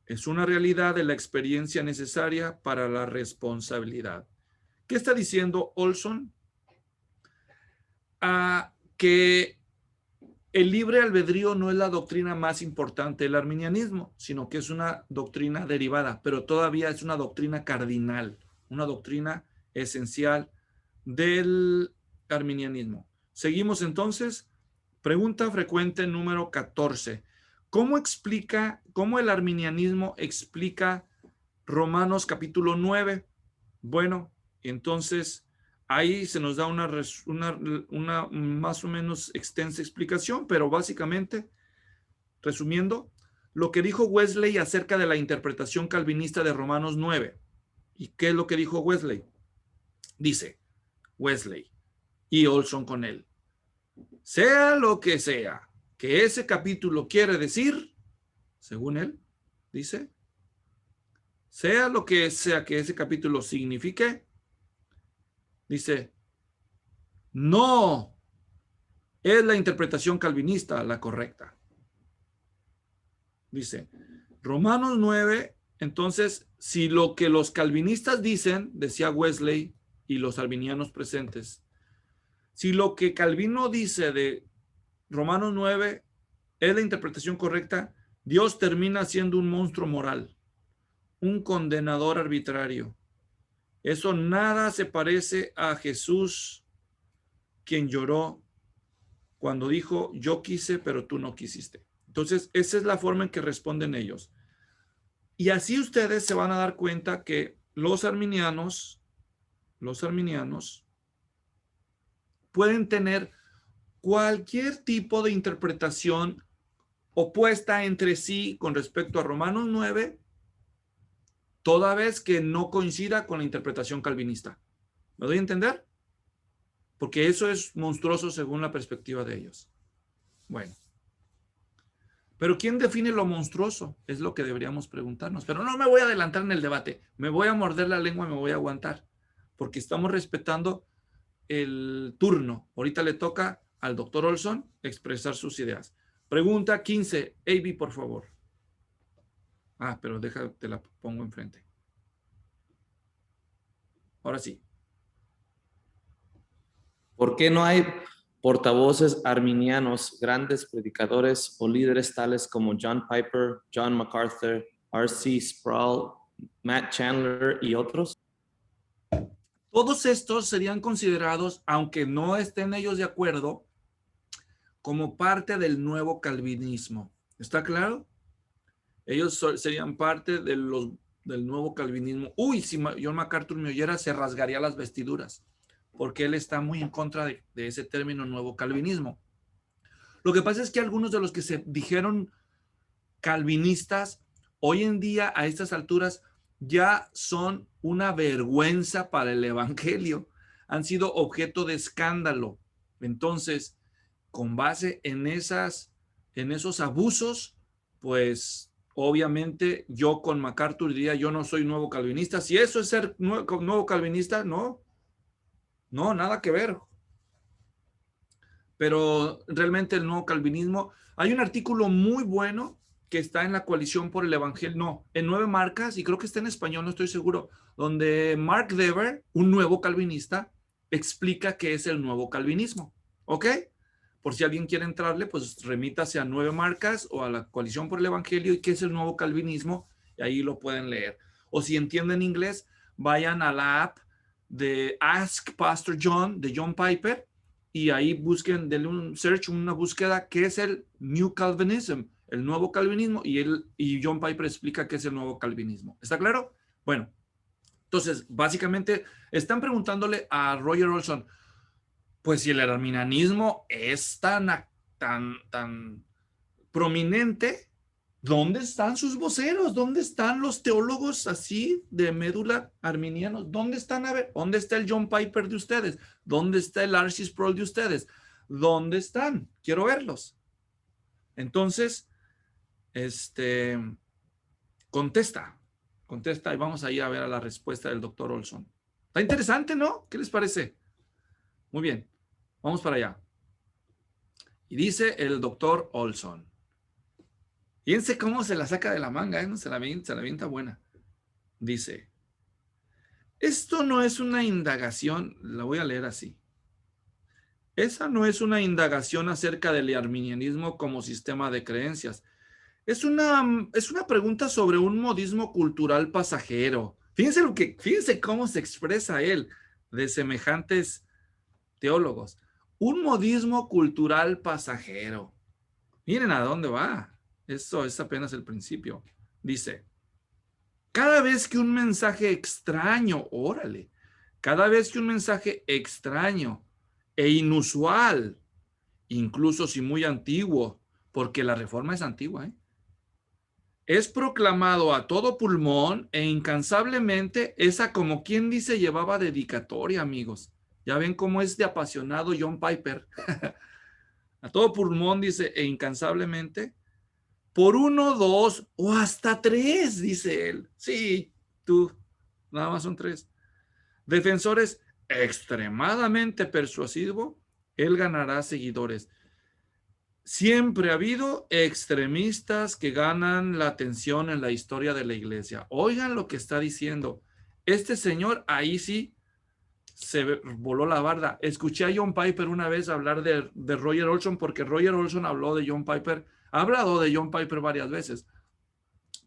es una realidad de la experiencia necesaria para la responsabilidad. ¿Qué está diciendo Olson? Que el libre albedrío no es la doctrina más importante del arminianismo, sino que es una doctrina derivada, pero todavía es una doctrina cardinal, una doctrina esencial del arminianismo. Seguimos entonces. Pregunta frecuente número 14. ¿Cómo el arminianismo explica Romanos capítulo 9? Bueno, entonces ahí se nos da una más o menos extensa explicación, pero básicamente, resumiendo, lo que dijo Wesley acerca de la interpretación calvinista de Romanos 9. ¿Y qué es lo que dijo Wesley? Dice Wesley y Olson con él: sea lo que sea que ese capítulo quiere decir, según él, dice, sea lo que sea que ese capítulo signifique, dice, no es la interpretación calvinista la correcta. Dice, Romanos 9, entonces, si lo que los calvinistas dicen, decía Wesley y los arminianos presentes, si lo que Calvino dice de Romanos 9 es la interpretación correcta, Dios termina siendo un monstruo moral, un condenador arbitrario. Eso nada se parece a Jesús, quien lloró cuando dijo, yo quise, pero tú no quisiste. Entonces, esa es la forma en que responden ellos. Y así ustedes se van a dar cuenta que los arminianos pueden tener cualquier tipo de interpretación opuesta entre sí con respecto a Romanos 9, toda vez que no coincida con la interpretación calvinista. ¿Me doy a entender? Porque eso es monstruoso según la perspectiva de ellos. Bueno. Pero ¿quién define lo monstruoso? Es lo que deberíamos preguntarnos. Pero no me voy a adelantar en el debate. Me voy a morder la lengua y me voy a aguantar. Porque estamos respetando el turno. Ahorita le toca al doctor Olson expresar sus ideas. Pregunta 15. AB, por favor. Pero te la pongo enfrente. Ahora sí. ¿Por qué no hay portavoces arminianos, grandes predicadores o líderes tales como John Piper, John MacArthur, R.C. Sproul, Matt Chandler y otros? Todos estos serían considerados, aunque no estén ellos de acuerdo, como parte del nuevo calvinismo. ¿Está claro? Ellos serían parte del nuevo calvinismo. Si John MacArthur me oyera, se rasgaría las vestiduras, porque él está muy en contra de ese término nuevo calvinismo. Lo que pasa es que algunos de los que se dijeron calvinistas, hoy en día a estas alturas ya son una vergüenza para el evangelio, han sido objeto de escándalo. Entonces, con base en esos abusos, pues obviamente yo con MacArthur diría, yo no soy nuevo calvinista. Si eso es ser nuevo calvinista, no, nada que ver. Pero realmente el nuevo calvinismo, hay un artículo muy bueno que está en la Coalición por el Evangelio, en 9 marcas, y creo que está en español, no estoy seguro, donde Mark Dever, un nuevo calvinista, explica qué es el nuevo calvinismo. ¿Ok? Por si alguien quiere entrarle, pues remítase a 9 marcas o a la Coalición por el Evangelio y qué es el nuevo calvinismo, y ahí lo pueden leer. O si entienden inglés, vayan a la app de Ask Pastor John, de John Piper, y ahí busquen, denle un search, una búsqueda, qué es el New Calvinism, el nuevo calvinismo, y John Piper explica qué es el nuevo calvinismo. ¿Está claro? Bueno, entonces, básicamente, están preguntándole a Roger Olson, pues si el arminianismo es tan prominente, ¿dónde están sus voceros? ¿Dónde están los teólogos así de médula arminianos? ¿Dónde están? A ver, ¿dónde está el John Piper de ustedes? ¿Dónde está el R.C. Sproul de ustedes? ¿Dónde están? Quiero verlos. Entonces, contesta y vamos a ir a ver a la respuesta del doctor Olson. Está interesante, ¿no? ¿Qué les parece? Muy bien, vamos para allá. Y dice el doctor Olson. Fíjense cómo se la saca de la manga, ¿eh? Se la avienta buena. Dice, esto no es una indagación, la voy a leer así. Esa no es una indagación acerca del arminianismo como sistema de creencias. Es una pregunta sobre un modismo cultural pasajero. Fíjense cómo se expresa él de semejantes teólogos. un modismo cultural pasajero. Miren a dónde va. Esto es apenas el principio. Dice, cada vez que un mensaje extraño, órale, cada vez que un mensaje extraño e inusual, incluso si muy antiguo, porque la reforma es antigua, es proclamado a todo pulmón e incansablemente, esa como quien dice llevaba dedicatoria, amigos. Ya ven cómo es de apasionado John Piper. A todo pulmón dice, e incansablemente, por 1, 2 o hasta 3, dice él. Sí, tú, nada más son 3. Defensores extremadamente persuasivos, él ganará seguidores. Siempre ha habido extremistas que ganan la atención en la historia de la iglesia. Oigan lo que está diciendo. Este señor ahí sí se voló la barda. Escuché a John Piper una vez hablar de Roger Olson, porque Roger Olson habló de John Piper, ha hablado de John Piper varias veces.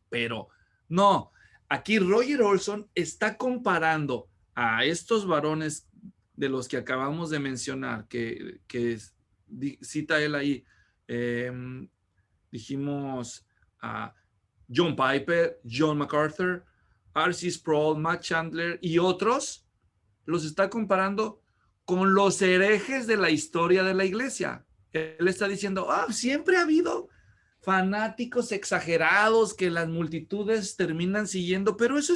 Pero no, aquí Roger Olson está comparando a estos varones de los que acabamos de mencionar, que cita él ahí. Dijimos a John Piper, John MacArthur, R.C. Sproul, Matt Chandler y otros, los está comparando con los herejes de la historia de la iglesia. Él está diciendo, siempre ha habido fanáticos exagerados que las multitudes terminan siguiendo, pero eso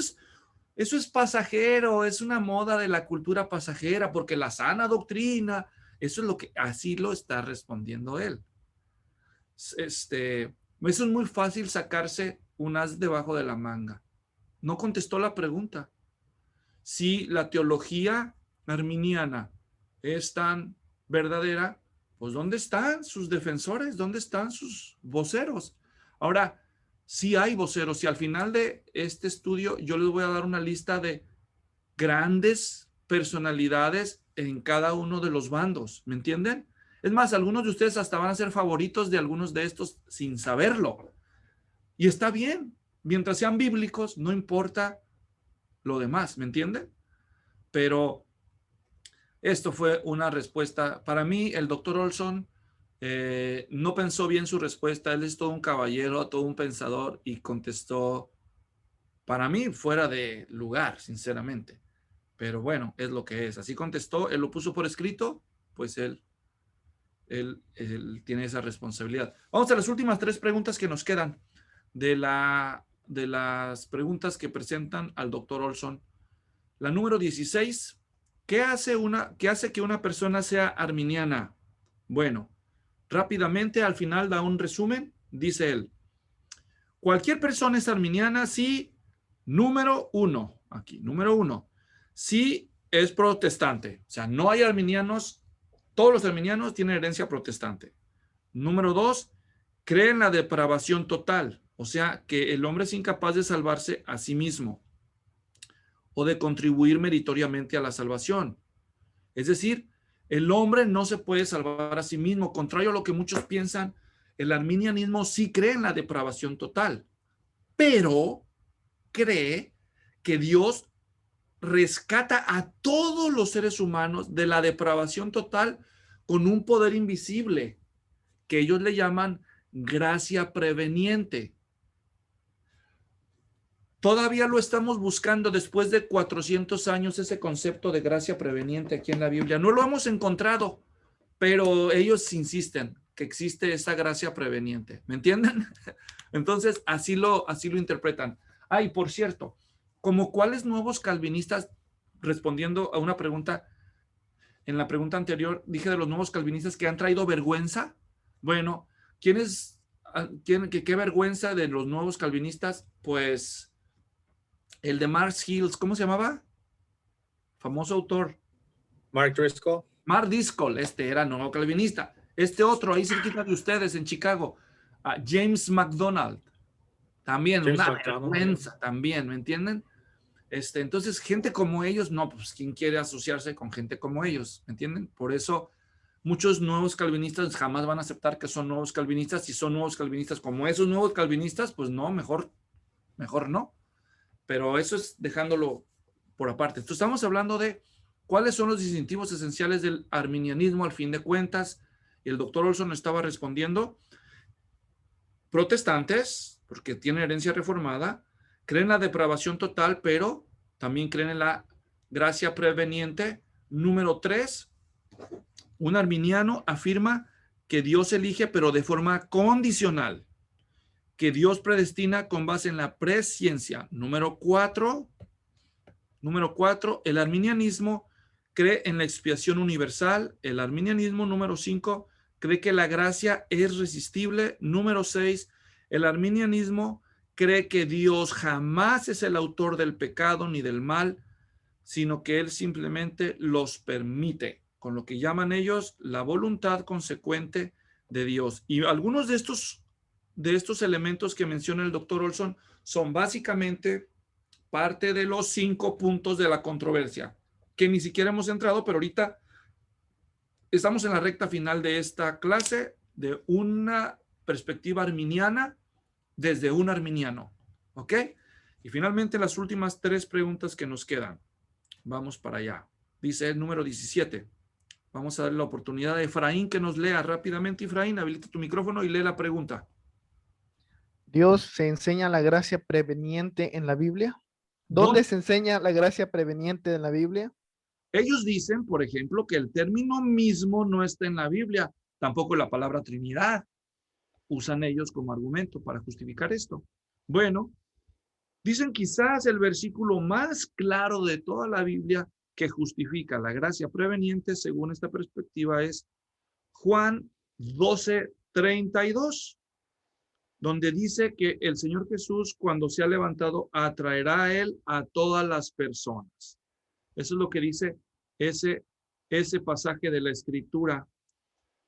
es pasajero, es una moda de la cultura pasajera, porque la sana doctrina, eso es lo que, así lo está respondiendo él. Eso es muy fácil sacarse un as debajo de la manga. No contestó la pregunta. Si la teología arminiana es tan verdadera, pues ¿dónde están sus defensores? ¿Dónde están sus voceros? Ahora, sí hay voceros, y al final de este estudio yo les voy a dar una lista de grandes personalidades en cada uno de los bandos, ¿me entienden? Es más, algunos de ustedes hasta van a ser favoritos de algunos de estos sin saberlo. Y está bien, mientras sean bíblicos, no importa lo demás, ¿me entienden? Pero esto fue una respuesta. Para mí, el doctor Olson no pensó bien su respuesta. Él es todo un caballero, todo un pensador, y contestó, para mí, fuera de lugar, sinceramente. Pero bueno, es lo que es. Así contestó, él lo puso por escrito, pues él tiene esa responsabilidad. Vamos a las últimas 3 preguntas que nos quedan de las preguntas que presentan al doctor Olson. La número 16, ¿qué hace que una persona sea arminiana? Bueno, rápidamente al final da un resumen. Dice él, cualquier persona es arminiana si, número 1, si es protestante. O sea, no hay arminianos. Todos los arminianos tienen herencia protestante. Número 2, cree en la depravación total, o sea, que el hombre es incapaz de salvarse a sí mismo o de contribuir meritoriamente a la salvación. Es decir, el hombre no se puede salvar a sí mismo. Contrario a lo que muchos piensan, el arminianismo sí cree en la depravación total, pero cree que Dios rescata a todos los seres humanos de la depravación total con un poder invisible que ellos le llaman gracia preveniente. Todavía lo estamos buscando después de 400 años, ese concepto de gracia preveniente aquí en la Biblia. No lo hemos encontrado, pero ellos insisten que existe esa gracia preveniente. ¿Me entienden? Entonces, así lo interpretan. Y por cierto, como cuáles nuevos calvinistas, respondiendo a una pregunta, en la pregunta anterior dije de los nuevos calvinistas que han traído vergüenza. Bueno, ¿qué vergüenza de los nuevos calvinistas? Pues el de Mark Hills, ¿cómo se llamaba? Famoso autor. Mark Driscoll. Mark Driscoll, era nuevo calvinista. Este otro, ahí cerquita de ustedes, en Chicago, James MacDonald. También, una vergüenza también, ¿me entienden? Entonces, gente como ellos, no, pues, ¿quién quiere asociarse con gente como ellos? ¿Me entienden? Por eso, muchos nuevos calvinistas jamás van a aceptar que son nuevos calvinistas. Si son nuevos calvinistas como esos nuevos calvinistas, pues no, mejor no. Pero eso es dejándolo por aparte. Entonces, estamos hablando de ¿cuáles son los distintivos esenciales del arminianismo al fin de cuentas? Y el doctor Olson estaba respondiendo, protestantes, porque tienen herencia reformada, creen en la depravación total, pero también creen en la gracia preveniente. Número 3, un arminiano afirma que Dios elige, pero de forma condicional, que Dios predestina con base en la presciencia. Número 4, el arminianismo cree en la expiación universal. El arminianismo, número 5, cree que la gracia es resistible. Número 6, el arminianismo cree que Dios jamás es el autor del pecado ni del mal, sino que Él simplemente los permite, con lo que llaman ellos la voluntad consecuente de Dios. Y algunos de estos elementos que menciona el doctor Olson son básicamente parte de los 5 puntos de la controversia, que ni siquiera hemos entrado, pero ahorita estamos en la recta final de esta clase de una perspectiva arminiana desde un arminiano, ¿ok? Y finalmente las últimas 3 preguntas que nos quedan. Vamos para allá. Dice el número 17. Vamos a darle la oportunidad a Efraín que nos lea rápidamente. Efraín, habilita tu micrófono y lee la pregunta. ¿Dios se enseña la gracia preveniente en la Biblia? ¿Dónde se enseña la gracia preveniente en la Biblia? Ellos dicen, por ejemplo, que el término mismo no está en la Biblia, tampoco la palabra Trinidad. Usan ellos como argumento para justificar esto. Bueno, dicen quizás el versículo más claro de toda la Biblia que justifica la gracia preveniente, según esta perspectiva, es Juan 12:32, donde dice que el Señor Jesús, cuando se ha levantado, atraerá a Él a todas las personas. Eso es lo que dice ese pasaje de la Escritura.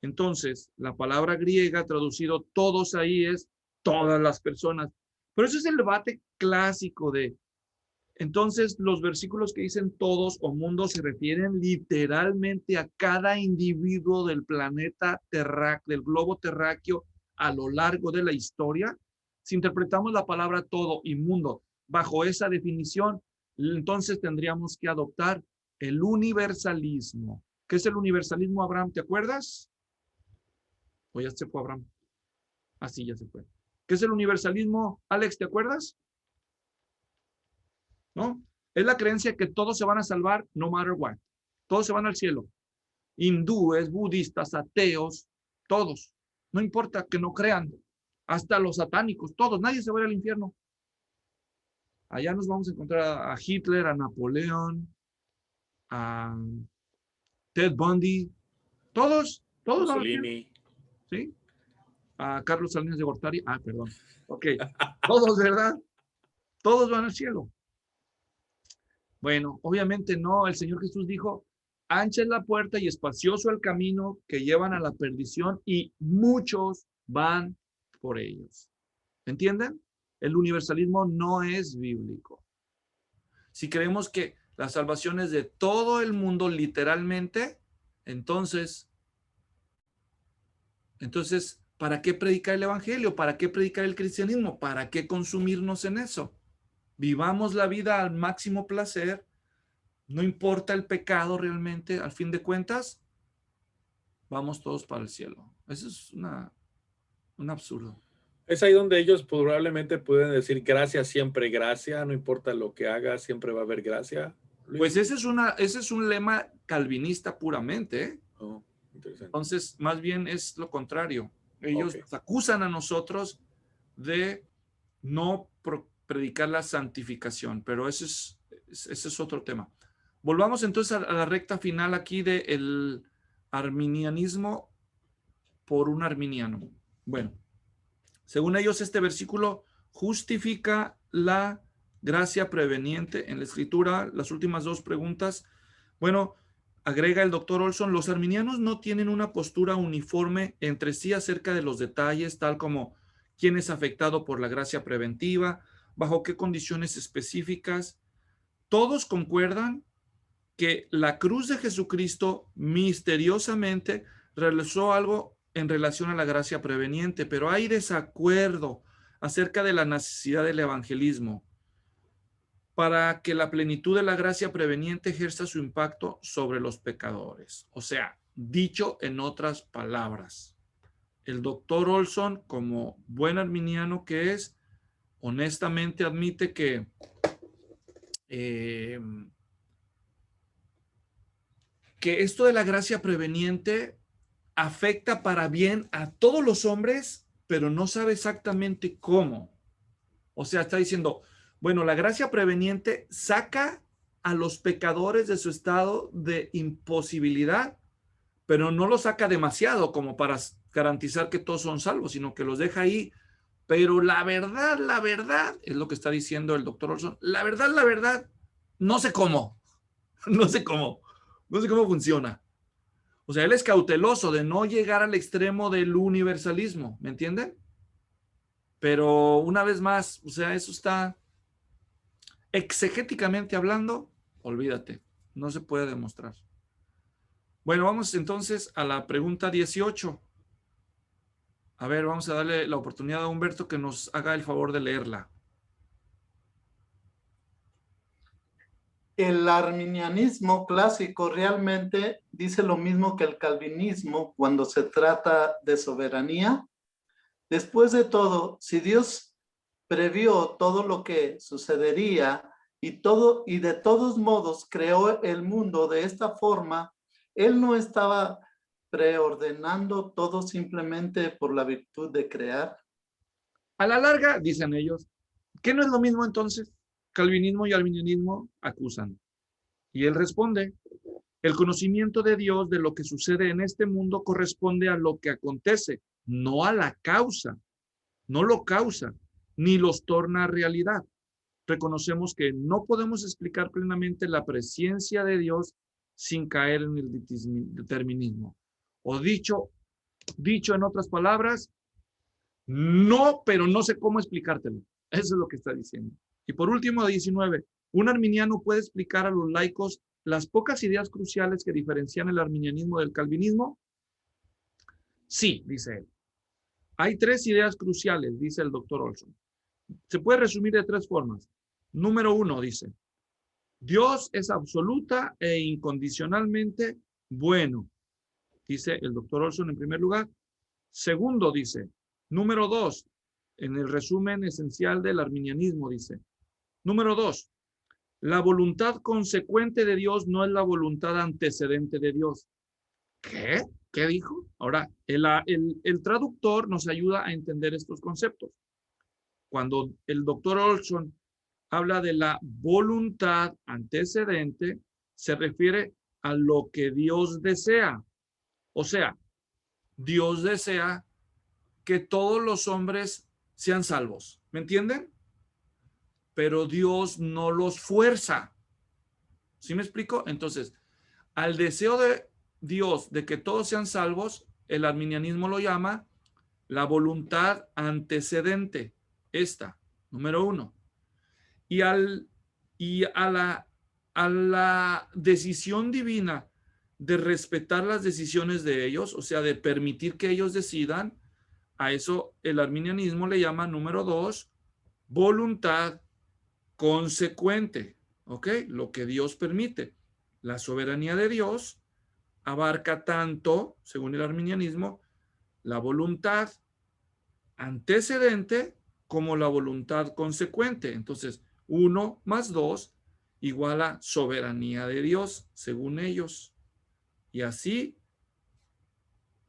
Entonces, la palabra griega traducido todos ahí es todas las personas. Pero ese es el debate clásico de, entonces, los versículos que dicen todos o mundo se refieren literalmente a cada individuo del planeta terráqueo, del globo terráqueo a lo largo de la historia. Si interpretamos la palabra todo y mundo bajo esa definición, entonces tendríamos que adoptar el universalismo. ¿Qué es el universalismo, Abraham? ¿Te acuerdas? ¿O ya se fue Abraham? Ah, sí, ya se fue. ¿Qué es el universalismo, Alex? ¿Te acuerdas? ¿No? Es la creencia que todos se van a salvar no matter what. Todos se van al cielo. Hindúes, budistas, ateos, todos. No importa que no crean. Hasta los satánicos, todos. Nadie se va a ir al infierno. Allá nos vamos a encontrar a Hitler, a Napoleón, a Ted Bundy. Todos van al cielo. ¿Sí? A Carlos Salinas de Gortari. Ah, perdón. Ok. Todos, ¿verdad? Todos van al cielo. Bueno, obviamente no. El Señor Jesús dijo, ancha es la puerta y espacioso el camino que llevan a la perdición y muchos van por ellos. ¿Entienden? El universalismo no es bíblico. Si creemos que la salvación es de todo el mundo literalmente, entonces, ¿para qué predicar el evangelio? ¿Para qué predicar el cristianismo? ¿Para qué consumirnos en eso? Vivamos la vida al máximo placer. No importa el pecado realmente. Al fin de cuentas, vamos todos para el cielo. Eso es un absurdo. Es ahí donde ellos probablemente pueden decir gracia, siempre gracia. No importa lo que haga, siempre va a haber gracia. Pues ese es un lema calvinista puramente, ¿eh? Oh, interesante. Entonces, más bien es lo contrario. Ellos nos acusan a nosotros de no predicar la santificación, pero ese es otro tema. Volvamos entonces a la recta final aquí del arminianismo por un arminiano. Bueno, según ellos, este versículo justifica la gracia preveniente en la Escritura. Las últimas 2 preguntas. Bueno, agrega el doctor Olson, los arminianos no tienen una postura uniforme entre sí acerca de los detalles, tal como quién es afectado por la gracia preventiva, bajo qué condiciones específicas. Todos concuerdan que la cruz de Jesucristo misteriosamente realizó algo en relación a la gracia preveniente, pero hay desacuerdo acerca de la necesidad del evangelismo. para que la plenitud de la gracia preveniente ejerza su impacto sobre los pecadores. O sea, dicho en otras palabras, el doctor Olson, como buen arminiano que es, honestamente admite que esto de la gracia preveniente afecta para bien a todos los hombres, pero no sabe exactamente cómo. O sea, está diciendo, bueno, la gracia preveniente saca a los pecadores de su estado de imposibilidad, pero no los saca demasiado como para garantizar que todos son salvos, sino que los deja ahí. Pero la verdad, es lo que está diciendo el doctor Olson, la verdad, no sé cómo, no sé cómo funciona. O sea, él es cauteloso de no llegar al extremo del universalismo, ¿me entienden? Pero una vez más, o sea, eso está exegéticamente hablando, olvídate, no se puede demostrar. Bueno, vamos entonces a la pregunta 18. A ver, vamos a darle la oportunidad a Humberto que nos haga el favor de leerla. El arminianismo clásico realmente dice lo mismo que el calvinismo cuando se trata de soberanía. Después de todo, si Dios previó todo lo que sucedería y de todos modos creó el mundo de esta forma, Él no estaba preordenando todo simplemente por la virtud de crear. A la larga, dicen ellos, ¿qué no es lo mismo entonces? Calvinismo y arminianismo acusan. Y él responde, el conocimiento de Dios de lo que sucede en este mundo corresponde a lo que acontece, no a la causa. No lo causa, ni los torna realidad. Reconocemos que no podemos explicar plenamente la presencia de Dios sin caer en el determinismo. O dicho en otras palabras, no, pero no sé cómo explicártelo. Eso es lo que está diciendo. Y por último, 19, un arminiano puede explicar a los laicos las pocas ideas cruciales que diferencian el arminianismo del calvinismo. Sí, dice él. Hay 3 ideas cruciales, dice el doctor Olson. Se puede resumir de 3 formas. Número 1, dice, Dios es absoluta e incondicionalmente bueno, dice el doctor Olson en primer lugar. Segundo, dice, número 2, en el resumen esencial del arminianismo, dice, número 2, la voluntad consecuente de Dios no es la voluntad antecedente de Dios. ¿Qué? ¿Qué dijo? Ahora, el traductor nos ayuda a entender estos conceptos. Cuando el doctor Olson habla de la voluntad antecedente, se refiere a lo que Dios desea. O sea, Dios desea que todos los hombres sean salvos. ¿Me entienden? Pero Dios no los fuerza. ¿Sí me explico? Entonces, al deseo de Dios de que todos sean salvos, el arminianismo lo llama la voluntad antecedente. Esta, número 1. Y a la decisión divina de respetar las decisiones de ellos, o sea, de permitir que ellos decidan, a eso el arminianismo le llama, número 2, voluntad consecuente, ¿ok? Lo que Dios permite. La soberanía de Dios abarca tanto, según el arminianismo, la voluntad antecedente como la voluntad consecuente. Entonces, 1 más 2 igual a soberanía de Dios, según ellos. Y así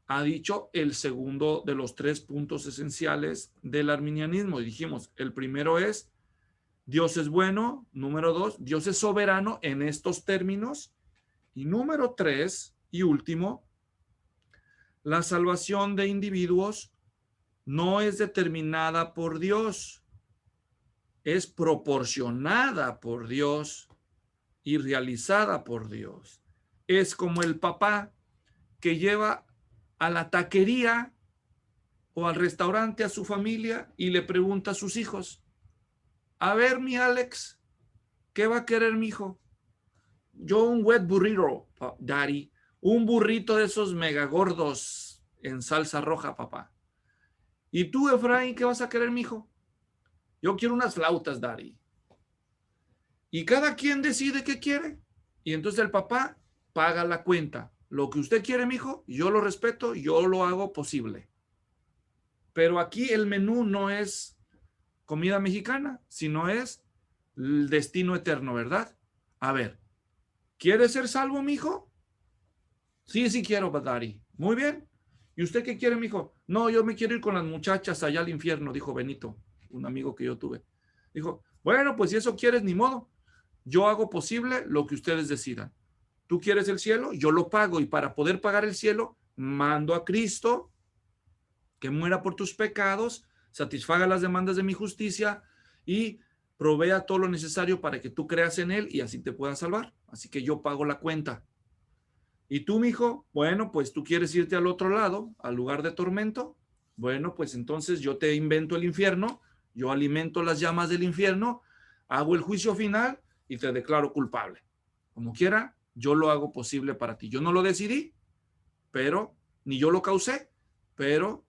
ha dicho el segundo de los 3 puntos esenciales del arminianismo. Y dijimos, el primero es, Dios es bueno. Número 2, Dios es soberano en estos términos. Y número 3, y último, la salvación de individuos no es determinada por Dios, es proporcionada por Dios y realizada por Dios. Es como el papá que lleva a la taquería o al restaurante a su familia y le pregunta a sus hijos, a ver, mi Alex, ¿qué va a querer mi hijo? Yo un wet burrito, daddy, un burrito de esos mega gordos en salsa roja, papá. ¿Y tú, Efraín, qué vas a querer, mijo? Yo quiero unas flautas, daddy. Y cada quien decide qué quiere. Y entonces el papá paga la cuenta. Lo que usted quiere, mijo, yo lo respeto, yo lo hago posible. Pero aquí el menú no es comida mexicana, sino es el destino eterno, ¿verdad? A ver, ¿quieres ser salvo, mijo? Sí, sí quiero, Daddy. Muy bien. ¿Y usted qué quiere, mijo? No, yo me quiero ir con las muchachas allá al infierno, dijo Benito, un amigo que yo tuve. Dijo, bueno, pues si eso quieres, ni modo. Yo hago posible lo que ustedes decidan. ¿Tú quieres el cielo? Yo lo pago. Y para poder pagar el cielo, mando a Cristo que muera por tus pecados, satisfaga las demandas de mi justicia y provea todo lo necesario para que tú creas en él y así te puedas salvar. Así que yo pago la cuenta. ¿Y tú, mijo? Bueno, pues tú quieres irte al otro lado, al lugar de tormento. Bueno, pues entonces yo te invento el infierno, yo alimento las llamas del infierno, hago el juicio final y te declaro culpable. Como quiera, yo lo hago posible para ti. Yo no lo decidí, pero ni yo lo causé, pero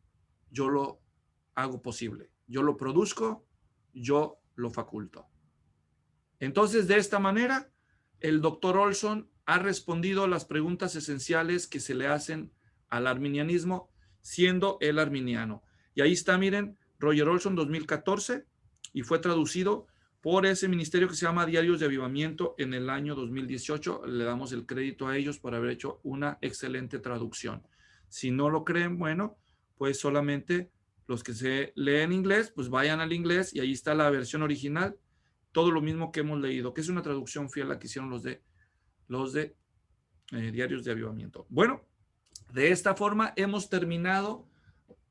yo lo hago posible. Yo lo produzco, yo lo faculto. Entonces, de esta manera, el doctor Olson ha respondido las preguntas esenciales que se le hacen al arminianismo, siendo él arminiano. Y ahí está, miren, Roger Olson 2014, y fue traducido por ese ministerio que se llama Diarios de Avivamiento en el año 2018. Le damos el crédito a ellos por haber hecho una excelente traducción. Si no lo creen, bueno, pues solamente los que se leen inglés, pues vayan al inglés y ahí está la versión original, todo lo mismo que hemos leído, que es una traducción fiel a la que hicieron los de Diarios de Avivamiento. Bueno, de esta forma hemos terminado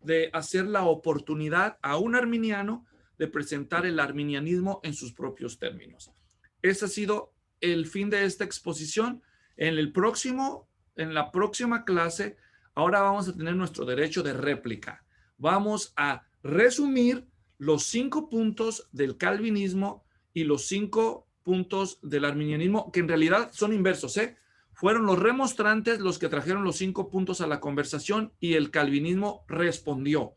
de hacer la oportunidad a un arminiano de presentar el arminianismo en sus propios términos. Ese ha sido el fin de esta exposición. En la próxima clase, ahora vamos a tener nuestro derecho de réplica. Vamos a resumir los 5 puntos del calvinismo y los 5 puntos del arminianismo, que en realidad son inversos, ¿eh? Fueron los remonstrantes los que trajeron los 5 puntos a la conversación y el calvinismo respondió,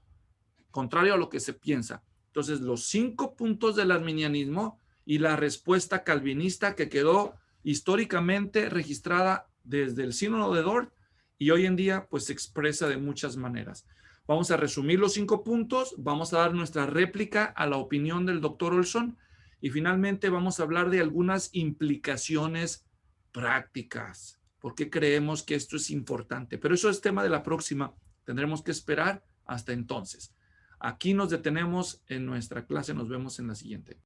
contrario a lo que se piensa. Entonces, los 5 puntos del arminianismo y la respuesta calvinista que quedó históricamente registrada desde el Sínodo de Dort y hoy en día pues se expresa de muchas maneras. Vamos a resumir los 5 puntos, vamos a dar nuestra réplica a la opinión del doctor Olson y finalmente vamos a hablar de algunas implicaciones prácticas. ¿Por qué creemos que esto es importante? Pero eso es tema de la próxima. Tendremos que esperar hasta entonces. Aquí nos detenemos en nuestra clase. Nos vemos en la siguiente.